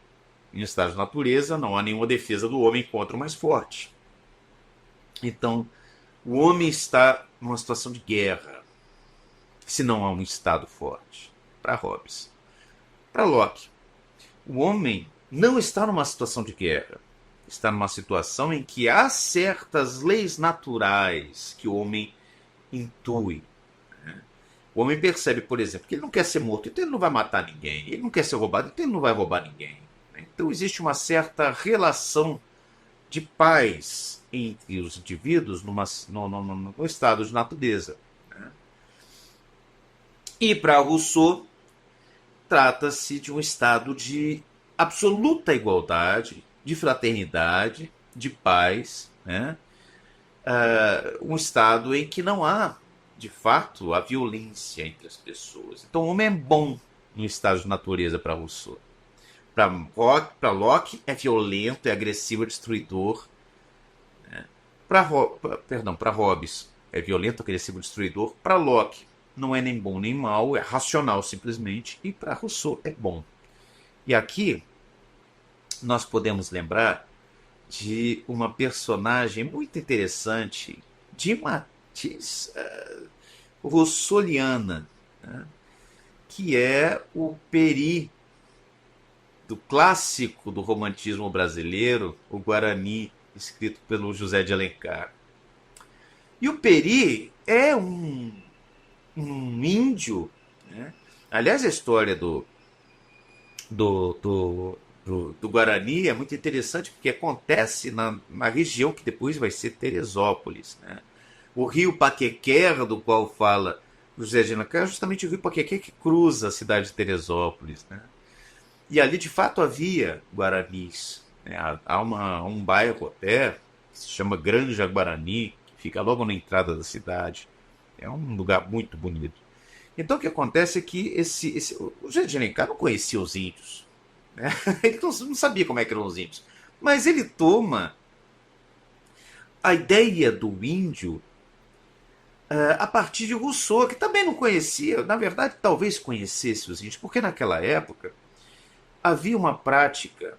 Em estado de natureza não há nenhuma defesa do homem contra o mais forte. Então, o homem está numa situação de guerra, se não há um estado forte. Para Hobbes. Para Locke, o homem não está numa situação de guerra. Está numa situação em que há certas leis naturais que o homem intui. O homem percebe, por exemplo, que ele não quer ser morto, então ele não vai matar ninguém. Ele não quer ser roubado, então ele não vai roubar ninguém. Então existe uma certa relação de paz entre os indivíduos no estado de natureza. E para Rousseau, trata-se de um estado de absoluta igualdade, de fraternidade, de paz, né? Um estado em que não há, de fato, a violência entre as pessoas. Então o homem é bom no estado de natureza para Rousseau. Para Locke é violento, é agressivo, é destruidor. Né? Para Hobbes é violento, agressivo, destruidor. Para Locke não é nem bom nem mal, é racional simplesmente. E para Rousseau é bom. E aqui nós podemos lembrar de uma personagem muito interessante de Matiz Rousseauiana, né? Que é o Peri, do clássico do romantismo brasileiro, o Guarani, escrito pelo José de Alencar. E o Peri é um índio, né? Aliás, a história do Guarani é muito interessante porque acontece na região que depois vai ser Teresópolis. Né? O rio Paquequera, do qual fala José de Alencar, é justamente o rio Paquequera que cruza a cidade de Teresópolis. Né? E ali, de fato, havia guaranis. Né? Há um bairro até que se chama Granja Guarani, que fica logo na entrada da cidade. É um lugar muito bonito. Então, o que acontece é que o José de Alencar não conhecia os índios. Né? Ele não sabia como é que eram os índios. Mas ele toma a ideia do índio a partir de Rousseau, que também não conhecia. Na verdade, talvez conhecesse os índios, porque naquela época havia uma prática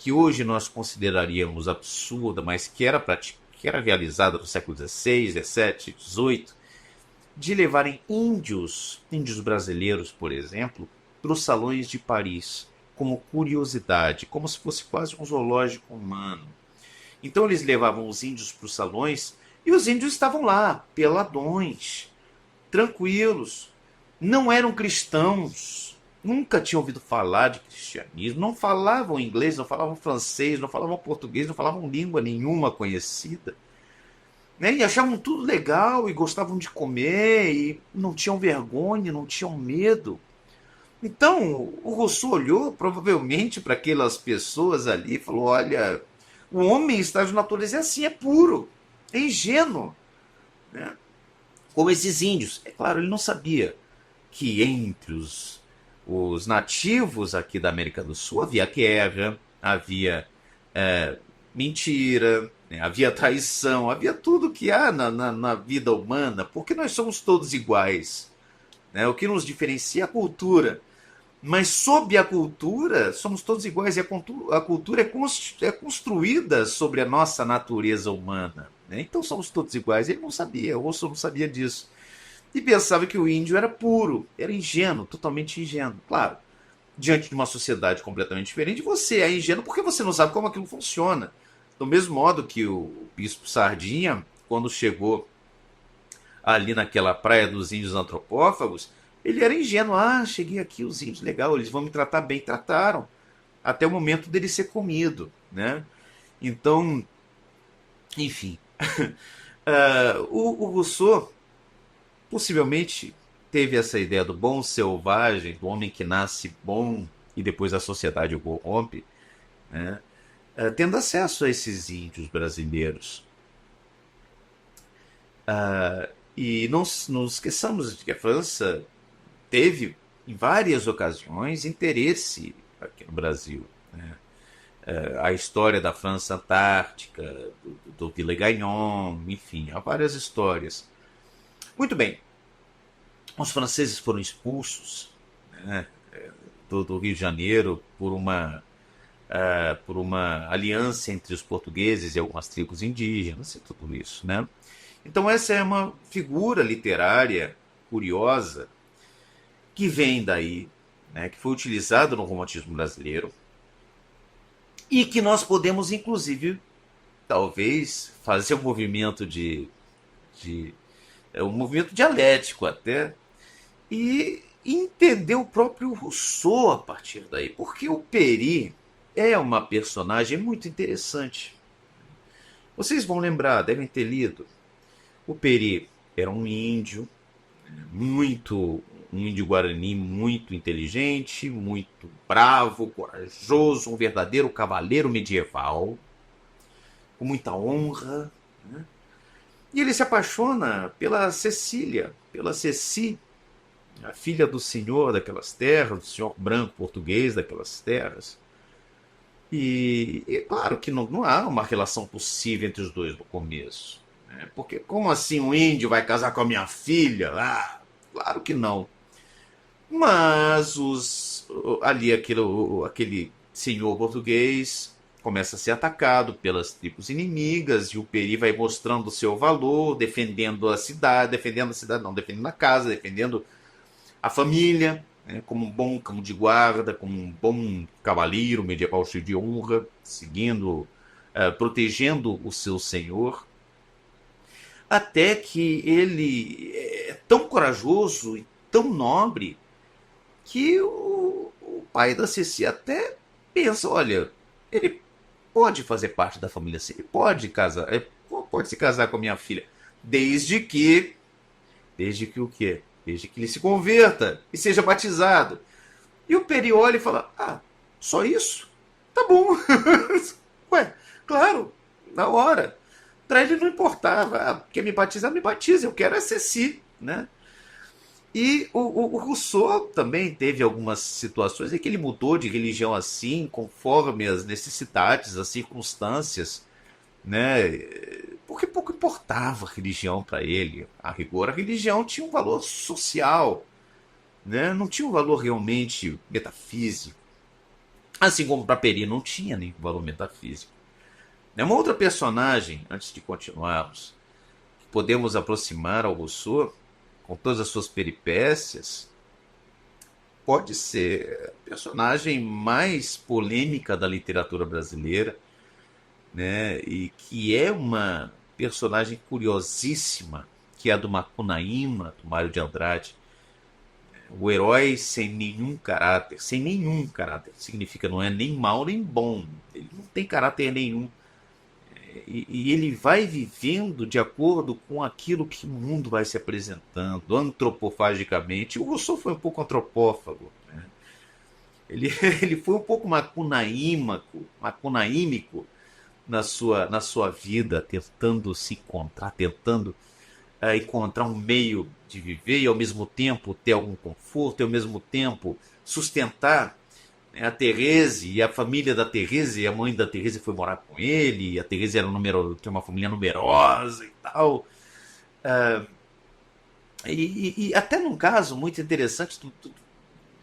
que hoje nós consideraríamos absurda, mas que era realizada no século XVI, XVII, XVIII, de levarem índios brasileiros, por exemplo, para os salões de Paris, como curiosidade, como se fosse quase um zoológico humano. Então eles levavam os índios para os salões e os índios estavam lá, peladões, tranquilos, não eram cristãos, nunca tinham ouvido falar de cristianismo, não falavam inglês, não falavam francês, não falavam português, não falavam língua nenhuma conhecida, né? E achavam tudo legal e gostavam de comer e não tinham vergonha, não tinham medo. Então o Rousseau olhou provavelmente para aquelas pessoas ali e falou: olha, o homem em estado de natureza é assim, é puro, é ingênuo, né? Como esses índios. É claro, ele não sabia que entre os nativos aqui da América do Sul havia guerra, havia mentira, né? Havia traição, havia tudo que há na vida humana, porque nós somos todos iguais, né? O que nos diferencia é a cultura. Mas sob a cultura, somos todos iguais e a cultura é construída sobre a nossa natureza humana, né? Então somos todos iguais. Ele não sabia, o Rousseau não sabia disso. E pensava que o índio era puro, era ingênuo, totalmente ingênuo. Claro, diante de uma sociedade completamente diferente, você é ingênuo porque você não sabe como aquilo funciona. Do mesmo modo que o bispo Sardinha, quando chegou ali naquela praia dos índios antropófagos, ele era ingênuo. Ah, cheguei aqui, os índios, legal, eles vão me tratar bem. Trataram, até o momento dele ser comido, né? Então, enfim. O Rousseau possivelmente teve essa ideia do bom selvagem, do homem que nasce bom e depois a sociedade o corrompe, né? Tendo acesso a esses índios brasileiros. E não esqueçamos de que a França teve, em várias ocasiões, interesse aqui no Brasil, né? A história da França Antártica, do Ville-Gagnon, enfim, há várias histórias. Muito bem, os franceses foram expulsos, né, do Rio de Janeiro por uma aliança entre os portugueses e algumas tribos indígenas e tudo isso, né? Então essa é uma figura literária curiosa que vem daí, né, que foi utilizada no romantismo brasileiro e que nós podemos, inclusive, talvez, fazer um movimento um movimento dialético até, e entender o próprio Rousseau a partir daí, porque o Peri é uma personagem muito interessante. Vocês vão lembrar, devem ter lido. O Peri era um índio, um índio guarani muito inteligente, muito bravo, corajoso, um verdadeiro cavaleiro medieval, com muita honra, né? E ele se apaixona pela Cecília, pela Ceci, a filha do senhor daquelas terras, do senhor branco português daquelas terras. E claro que não há uma relação possível entre os dois no começo, né? Porque como assim um índio vai casar com a minha filha? Ah, claro que não. Mas ali aquele senhor português começa a ser atacado pelas tribos inimigas e o Peri vai mostrando o seu valor, defendendo a cidade não, defendendo a casa, defendendo a família, né, como um bom cão de guarda, como um bom cavaleiro medieval cheio de honra, protegendo o seu senhor, até que ele é tão corajoso e tão nobre que o pai da Ceci até pensa: olha, ele pode fazer parte da família, ele pode casar, pode se casar com a minha filha, desde que o quê? Desde que ele se converta e seja batizado. E o Peri olha e fala: ah, só isso? Tá bom. Ué, claro, na hora. Para ele não importava. Ah, quer me batizar, me batiza, eu quero é Ceci, né? E o Rousseau também teve algumas situações em que ele mudou de religião assim, conforme as necessidades, as circunstâncias, né? Porque pouco importava a religião para ele. A rigor, a religião tinha um valor social, né? Não tinha um valor realmente metafísico. Assim como para Peri não tinha nenhum valor metafísico. É uma outra personagem, antes de continuarmos, que podemos aproximar ao Rousseau, com todas as suas peripécias, pode ser a personagem mais polêmica da literatura brasileira, né? E que é uma personagem curiosíssima, que é a do Macunaíma, do Mário de Andrade. O herói sem nenhum caráter, significa não é nem mal nem bom, ele não tem caráter nenhum. E ele vai vivendo de acordo com aquilo que o mundo vai se apresentando, antropofagicamente. O Rousseau foi um pouco antropófago, né? Ele, ele foi um pouco macunaímico na sua vida, tentando se encontrar, tentando encontrar um meio de viver e ao mesmo tempo ter algum conforto, e ao mesmo tempo sustentar, né, a Therese e a família da Therese. A mãe da Therese foi morar com ele, e a Therese tinha uma família numerosa e tal. E até num caso muito interessante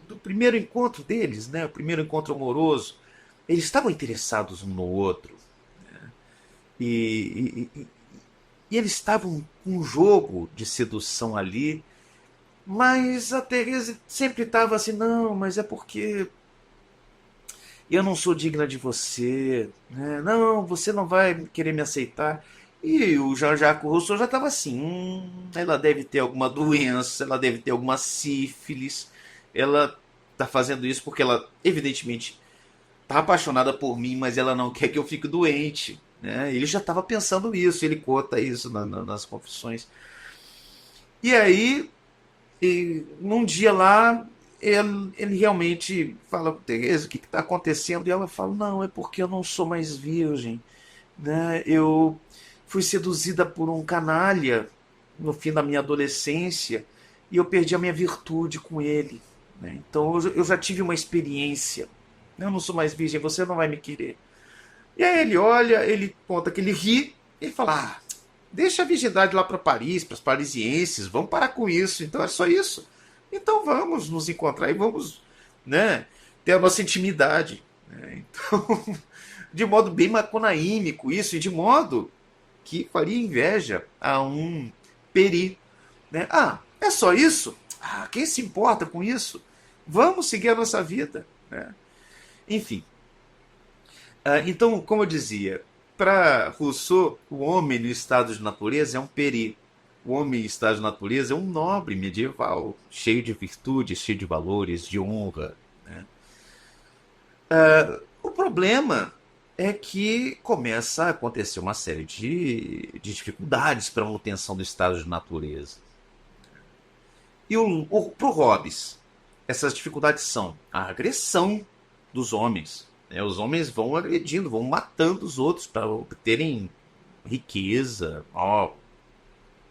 do primeiro encontro deles, né, o primeiro encontro amoroso, eles estavam interessados um no outro, e, e eles estavam com um jogo de sedução ali, mas a Therese sempre estava assim: não, mas é porque eu não sou digna de você, né? Não, você não vai querer me aceitar. E o Jean-Jacques Rousseau já estava assim: ela deve ter alguma doença, ela deve ter alguma sífilis, ela está fazendo isso porque ela, evidentemente, está apaixonada por mim, mas ela não quer que eu fique doente, né? Ele já estava pensando isso, ele conta isso nas confissões. E aí, num dia lá, ele realmente fala: Tereza, o que está acontecendo? E ela fala: não, é porque eu não sou mais virgem, né? Eu fui seduzida por um canalha no fim da minha adolescência e eu perdi a minha virtude com ele, né? Então eu já tive uma experiência. Eu não sou mais virgem, você não vai me querer. E aí ele olha, ele conta que ele ri e fala: deixa a virgindade lá para Paris, para os parisienses, vamos parar com isso. Então é só isso. Então vamos nos encontrar e vamos, né, ter a nossa intimidade, né? Então, de modo bem macunaímico isso, e de modo que faria inveja a um Peri, né? Ah, é só isso? Ah, quem se importa com isso? Vamos seguir a nossa vida, né? Enfim, então, como eu dizia, para Rousseau, o homem no estado de natureza é um Peri. O homem em estado de natureza é um nobre medieval, cheio de virtudes, cheio de valores, de honra, né? O problema é que começa a acontecer uma série de dificuldades para a manutenção do estado de natureza. E para o Hobbes, essas dificuldades são a agressão dos homens, né? Os homens vão agredindo, vão matando os outros para obterem riqueza,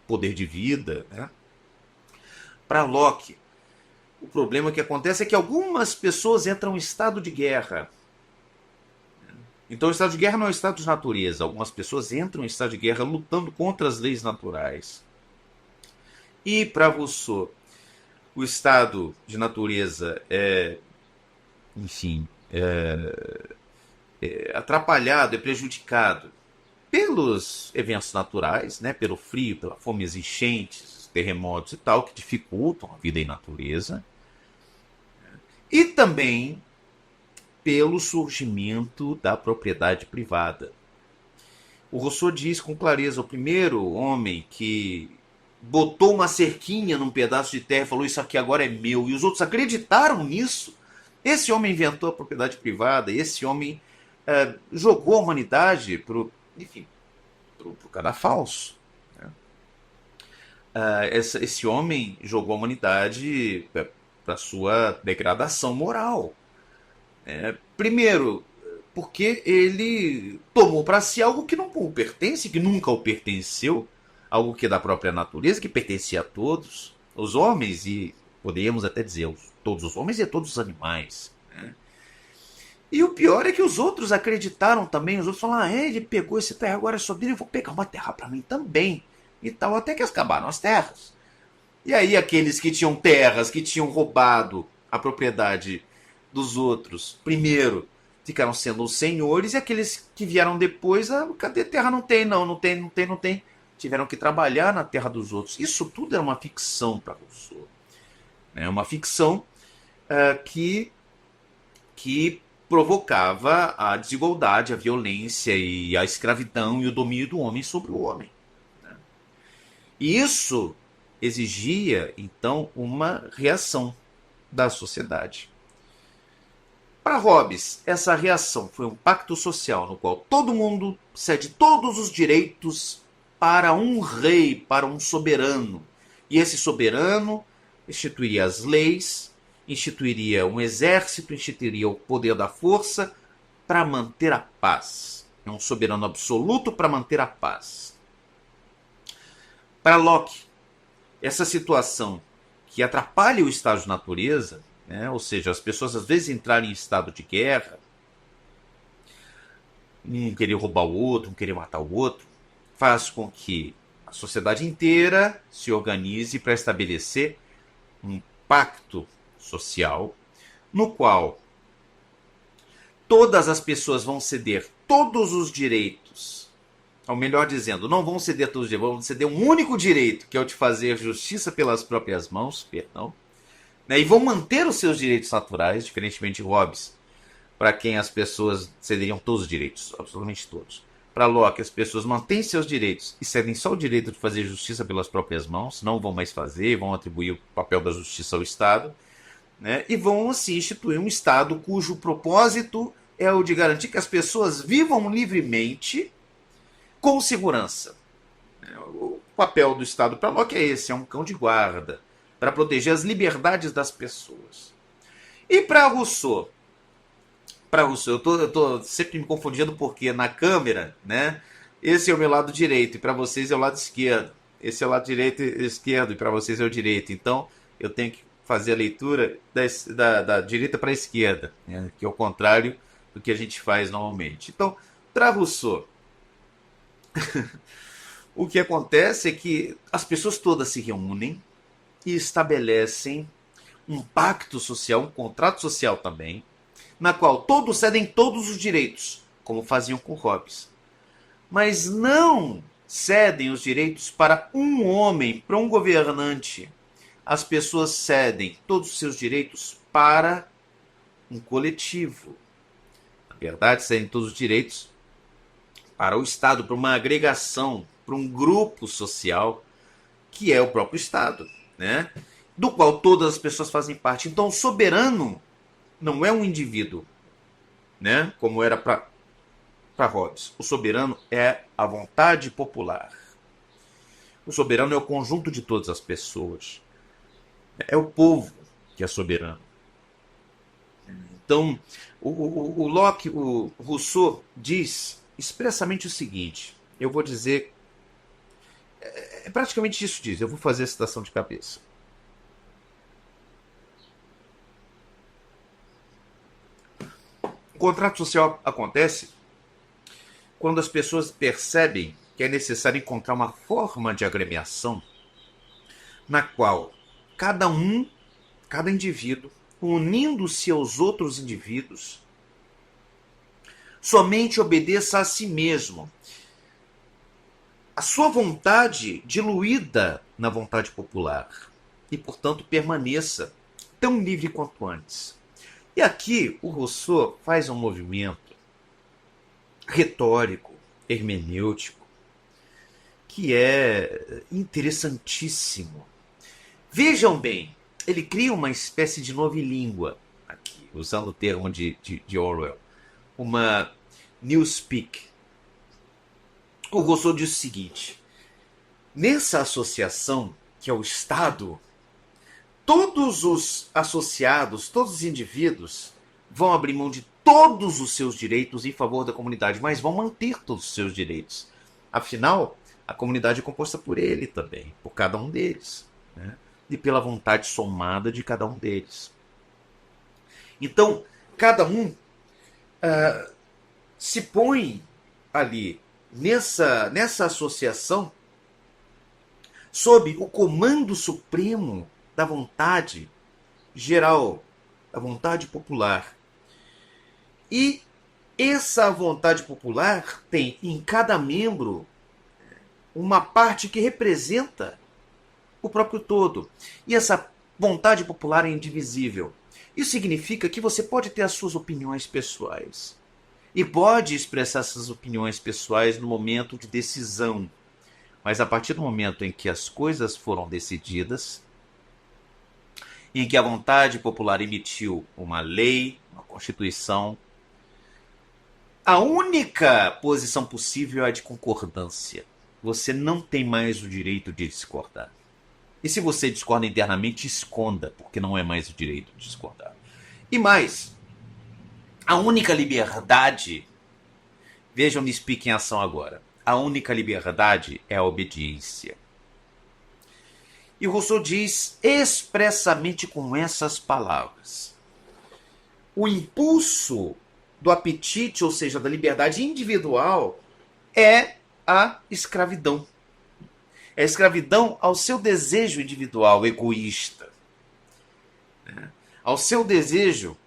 poder de vida, né? Para Locke, o problema que acontece é que algumas pessoas entram em estado de guerra. Então, o estado de guerra não é um estado de natureza. Algumas pessoas entram em estado de guerra lutando contra as leis naturais. E para Rousseau, o estado de natureza é, enfim, atrapalhado, é prejudicado pelos eventos naturais, né? Pelo frio, pela fome, as enchentes, terremotos e tal, que dificultam a vida em natureza. E também pelo surgimento da propriedade privada. O Rousseau diz com clareza: o primeiro homem que botou uma cerquinha num pedaço de terra e falou: isso aqui agora é meu, e os outros acreditaram nisso. Esse homem inventou a propriedade privada, esse homem jogou a humanidade pro cadafalso, né? Esse homem jogou a humanidade para sua degradação moral. Primeiro, porque ele tomou para si algo que não o pertence, que nunca o pertenceu, algo que é da própria natureza, que pertencia a todos, os homens, e poderíamos até dizer todos os homens e todos os animais, né? E o pior é que os outros acreditaram também. Os outros falaram: ele pegou esse terra, agora é só dele, eu vou pegar uma terra para mim também. E tal, até que acabaram as terras. E aí aqueles que tinham terras, que tinham roubado a propriedade dos outros, primeiro, ficaram sendo os senhores, e aqueles que vieram depois, cadê terra? Não tem, não tem. Tiveram que trabalhar na terra dos outros. Isso tudo era uma ficção para Rousseau. É uma ficção que provocava a desigualdade, a violência e a escravidão e o domínio do homem sobre o homem. E isso exigia, então, uma reação da sociedade. Para Hobbes, essa reação foi um pacto social no qual todo mundo cede todos os direitos para um rei, para um soberano. E esse soberano instituiria as leis, instituiria um exército, instituiria o poder da força para manter a paz. É um soberano absoluto para manter a paz. Para Locke, essa situação que atrapalha o estado de natureza, né, ou seja, as pessoas às vezes entrarem em estado de guerra, um querer roubar o outro, um querer matar o outro, faz com que a sociedade inteira se organize para estabelecer um pacto social no qual todas as pessoas vão ceder todos os direitos, ou melhor dizendo, não vão ceder todos os direitos, vão ceder um único direito, que é o de fazer justiça pelas próprias mãos, perdão, né, e vão manter os seus direitos naturais, diferentemente de Hobbes, para quem as pessoas cederiam todos os direitos, absolutamente todos. Para Locke, as pessoas mantêm seus direitos e cedem só o direito de fazer justiça pelas próprias mãos, não vão mais fazer, vão atribuir o papel da justiça ao Estado, né, e vão assim instituir um Estado cujo propósito é o de garantir que as pessoas vivam livremente com segurança. O papel do Estado para Locke é esse, é um cão de guarda, para proteger as liberdades das pessoas. E para Rousseau, eu estou sempre me confundindo porque na câmera, né, esse é o meu lado direito e para vocês é o lado esquerdo. Esse é o lado direito e esquerdo e para vocês é o direito. Então eu tenho que fazer a leitura da direita para a esquerda, né, que é o contrário do que a gente faz normalmente. Então, para Rousseau, o que acontece é que as pessoas todas se reúnem e estabelecem um pacto social, um contrato social também, na qual todos cedem todos os direitos, como faziam com Hobbes. Mas não cedem os direitos para um homem, para um governante. As pessoas cedem todos os seus direitos para um coletivo. Na verdade, cedem todos os direitos para o Estado, para uma agregação, para um grupo social, que é o próprio Estado, né, do qual todas as pessoas fazem parte. Então, o soberano não é um indivíduo, né, como era para Hobbes. O soberano é a vontade popular. O soberano é o conjunto de todas as pessoas. É o povo que é soberano. Então, o Locke, o Rousseau, diz expressamente o seguinte. Eu vou dizer... É praticamente isso que diz. Eu vou fazer a citação de cabeça. O contrato social acontece quando as pessoas percebem que é necessário encontrar uma forma de agremiação na qual cada indivíduo, unindo-se aos outros indivíduos, somente obedeça a si mesmo. A sua vontade diluída na vontade popular e, portanto, permaneça tão livre quanto antes. E aqui o Rousseau faz um movimento retórico, hermenêutico, que é interessantíssimo. Vejam bem, ele cria uma espécie de novilíngua, aqui, usando o termo de Orwell, uma newspeak. O Rousseau diz o seguinte: nessa associação, que é o Estado, todos os associados, todos os indivíduos vão abrir mão de todos os seus direitos em favor da comunidade, mas vão manter todos os seus direitos. Afinal, a comunidade é composta por ele também, por cada um deles, né? E pela vontade somada de cada um deles. Então, cada um se põe ali nessa associação sob o comando supremo da vontade geral, da vontade popular. E essa vontade popular tem em cada membro uma parte que representa o próprio todo. E essa vontade popular é indivisível. Isso significa que você pode ter as suas opiniões pessoais. E pode expressar essas opiniões pessoais no momento de decisão. Mas a partir do momento em que as coisas foram decididas, em que a vontade popular emitiu uma lei, uma constituição, a única posição possível é a de concordância. Você não tem mais o direito de discordar. E se você discorda internamente, esconda, porque não é mais o direito de discordar. E mais, a única liberdade, vejam me explique em ação agora, a única liberdade é a obediência. E Rousseau diz expressamente com essas palavras: o impulso do apetite, ou seja, da liberdade individual, é a escravidão. É a escravidão ao seu desejo individual, egoísta. Ao seu desejo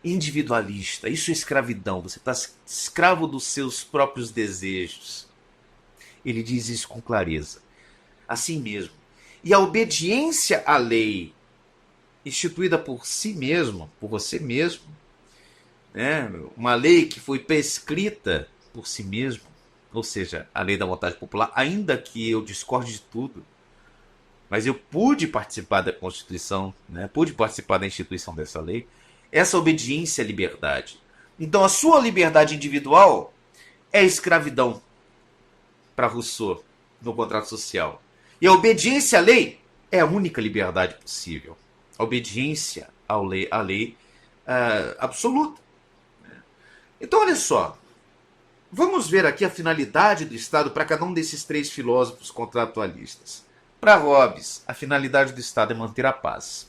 individualista. Isso é escravidão. Você está escravo dos seus próprios desejos. Ele diz isso com clareza. Assim mesmo. E a obediência à lei instituída por si mesmo, por você mesmo, né? Uma lei que foi prescrita por si mesmo, ou seja, a lei da vontade popular, ainda que eu discorde de tudo, mas eu pude participar da Constituição, né? Pude participar da instituição dessa lei, essa obediência à liberdade. Então a sua liberdade individual é escravidão para Rousseau no contrato social. E a obediência à lei é a única liberdade possível. A obediência à lei absoluta. Então olha só, vamos ver aqui a finalidade do Estado para cada um desses três filósofos contratualistas. Para Hobbes, a finalidade do Estado é manter a paz.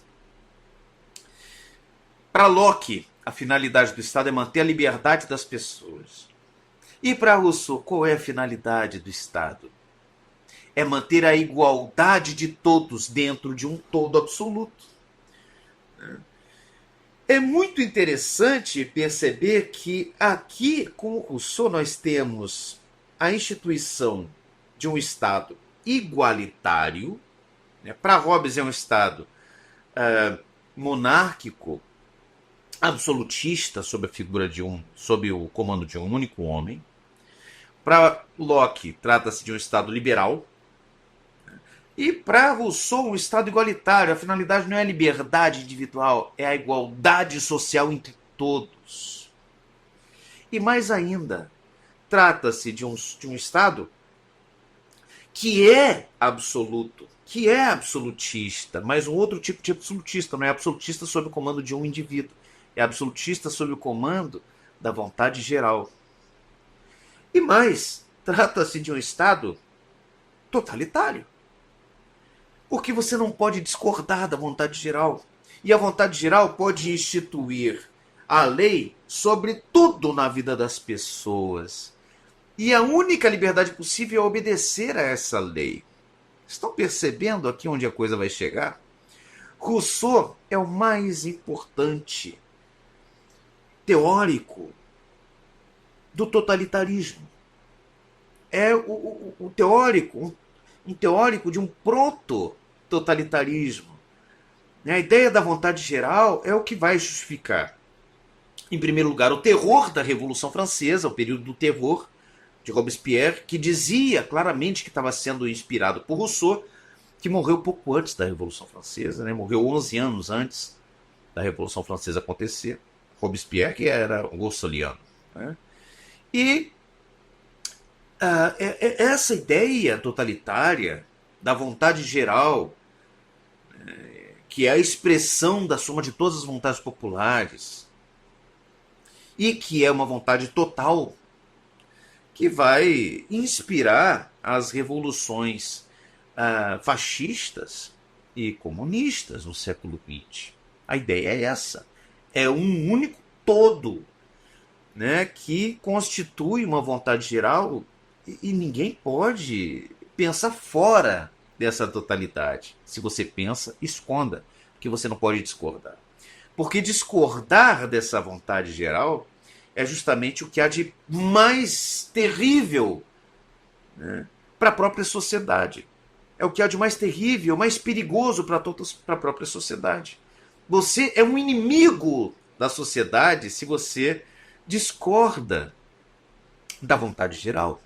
Para Locke, a finalidade do Estado é manter a liberdade das pessoas. E para Rousseau, qual é a finalidade do Estado? É manter a igualdade de todos dentro de um todo absoluto. É muito interessante perceber que aqui, com Rousseau, nós temos a instituição de um Estado igualitário. Né? Para Hobbes é um Estado monárquico, absolutista, sob a figura sob o comando de um único homem. Para Locke, trata-se de um Estado liberal. E para Rousseau, um Estado igualitário. A finalidade não é a liberdade individual, é a igualdade social entre todos. E mais ainda, trata-se de um Estado que é absoluto, que é absolutista, mas um outro tipo de absolutista. Não é absolutista sob o comando de um indivíduo, é absolutista sob o comando da vontade geral. E mais, trata-se de um Estado totalitário. Porque você não pode discordar da vontade geral. E a vontade geral pode instituir a lei sobre tudo na vida das pessoas. E a única liberdade possível é obedecer a essa lei. Estão percebendo aqui onde a coisa vai chegar? Rousseau é o mais importante teórico do totalitarismo. É o teórico, um teórico de um proto-totalitarismo. A ideia da vontade geral é o que vai justificar, em primeiro lugar, o terror da Revolução Francesa, o período do terror de Robespierre, que dizia claramente que estava sendo inspirado por Rousseau, que morreu pouco antes da Revolução Francesa, né? Morreu 11 anos antes da Revolução Francesa acontecer. Robespierre, que era rousseauiano. Né? E essa ideia totalitária da vontade geral, que é a expressão da soma de todas as vontades populares, e que é uma vontade total, que vai inspirar as revoluções fascistas e comunistas no século XX. A ideia é essa. É um único todo, né, que constitui uma vontade geral, e ninguém pode pensar fora dessa totalidade. Se você pensa, esconda, porque você não pode discordar. Porque discordar dessa vontade geral é justamente o que há de mais terrível, né, para a própria sociedade. É o que há de mais terrível, mais perigoso para a própria sociedade. Você é um inimigo da sociedade se você discorda da vontade geral.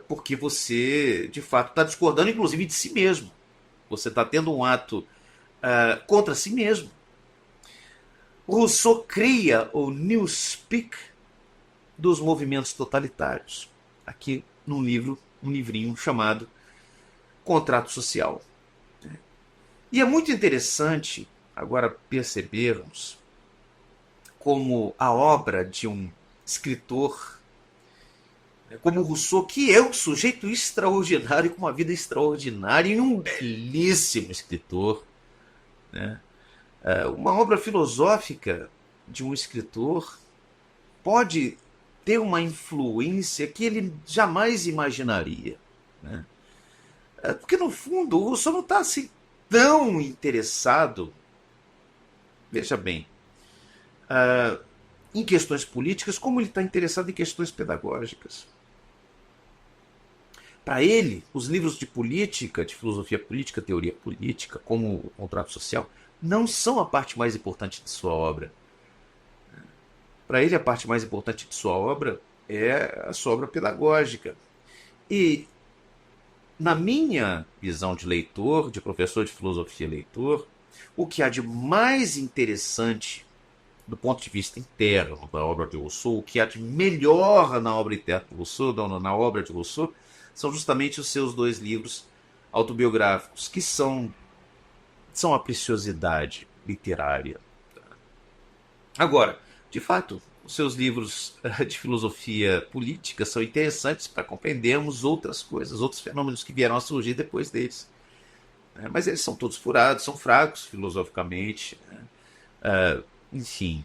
Porque você, de fato, está discordando, inclusive, de si mesmo. Você está tendo um ato contra si mesmo. Rousseau cria o newspeak dos movimentos totalitários. Aqui num livro, um livrinho chamado Contrato Social. E é muito interessante agora percebermos como a obra de um escritor como Rousseau, que é um sujeito extraordinário, com uma vida extraordinária e um belíssimo escritor, né? Uma obra filosófica de um escritor pode ter uma influência que ele jamais imaginaria, né? Porque, no fundo, o Rousseau não está assim tão interessado, veja bem, em questões políticas como ele está interessado em questões pedagógicas. Para ele, os livros de política, de filosofia política, teoria política, como o Contrato Social, não são a parte mais importante de sua obra. Para ele, a parte mais importante de sua obra é a sua obra pedagógica. E, na minha visão de leitor, de professor de filosofia leitor, o que há de mais interessante do ponto de vista interno da obra de Rousseau, o que há de melhor na obra interna de Rousseau, na obra de Rousseau, são justamente os seus dois livros autobiográficos, que são a preciosidade literária. Agora, de fato, os seus livros de filosofia política são interessantes para compreendermos outras coisas, outros fenômenos que vieram a surgir depois deles. Mas eles são todos furados, são fracos filosoficamente. Enfim,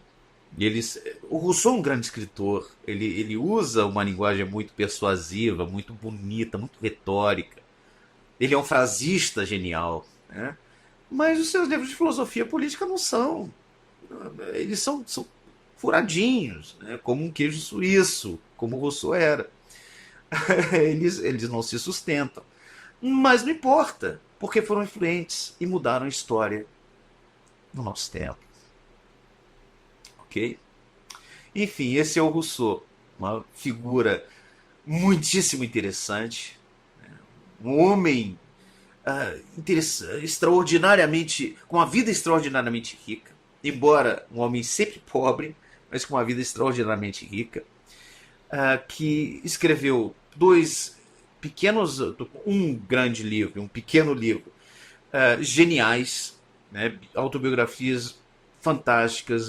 o Rousseau é um grande escritor. Ele usa uma linguagem muito persuasiva, muito bonita, muito retórica. Ele é um frasista genial, né? Mas os seus livros de filosofia política não são. Eles são furadinhos, né? Como um queijo suíço, como o Rousseau era. Eles não se sustentam. Mas não importa, porque foram influentes e mudaram a história no nosso tempo. Ok? Enfim, esse é o Rousseau, uma figura muitíssimo interessante, um homem extraordinariamente, com uma vida extraordinariamente rica, embora um homem sempre pobre, mas com uma vida extraordinariamente rica, que escreveu um grande livro, um pequeno livro, geniais, né, autobiografias fantásticas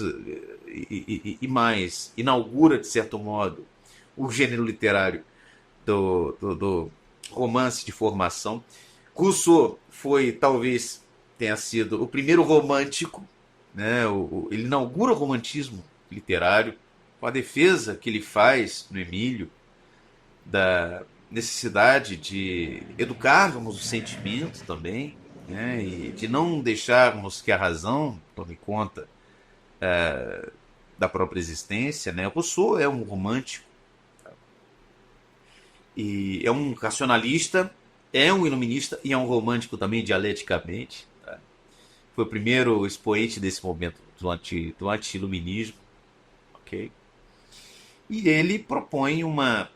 e mais, inaugura, de certo modo, o gênero literário do romance de formação. Rousseau talvez tenha sido o primeiro romântico, né? Ele inaugura o romantismo literário com a defesa que ele faz no Emílio da necessidade de educarmos o sentimento também, né? E de não deixarmos que a razão tome conta da própria existência, né? Rousseau é um romântico e é um racionalista, é um iluminista e é um romântico também dialeticamente. Tá? Foi o primeiro expoente desse momento do anti-iluminismo, ok? E ele propõe uma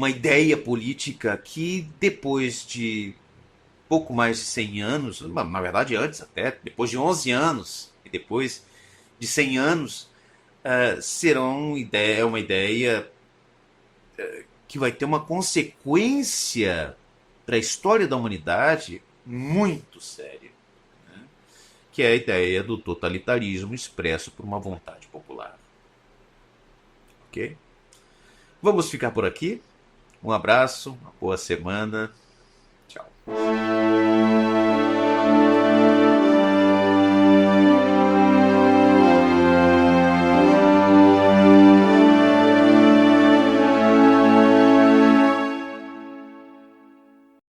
ideia política que, depois de pouco mais de 100 anos, na verdade antes até, depois de 11 anos e depois de 100 anos, é uma ideia que vai ter uma consequência para a história da humanidade muito séria, né? Que é a ideia do totalitarismo expresso por uma vontade popular. Ok? Vamos ficar por aqui. Um abraço, uma boa semana. Tchau.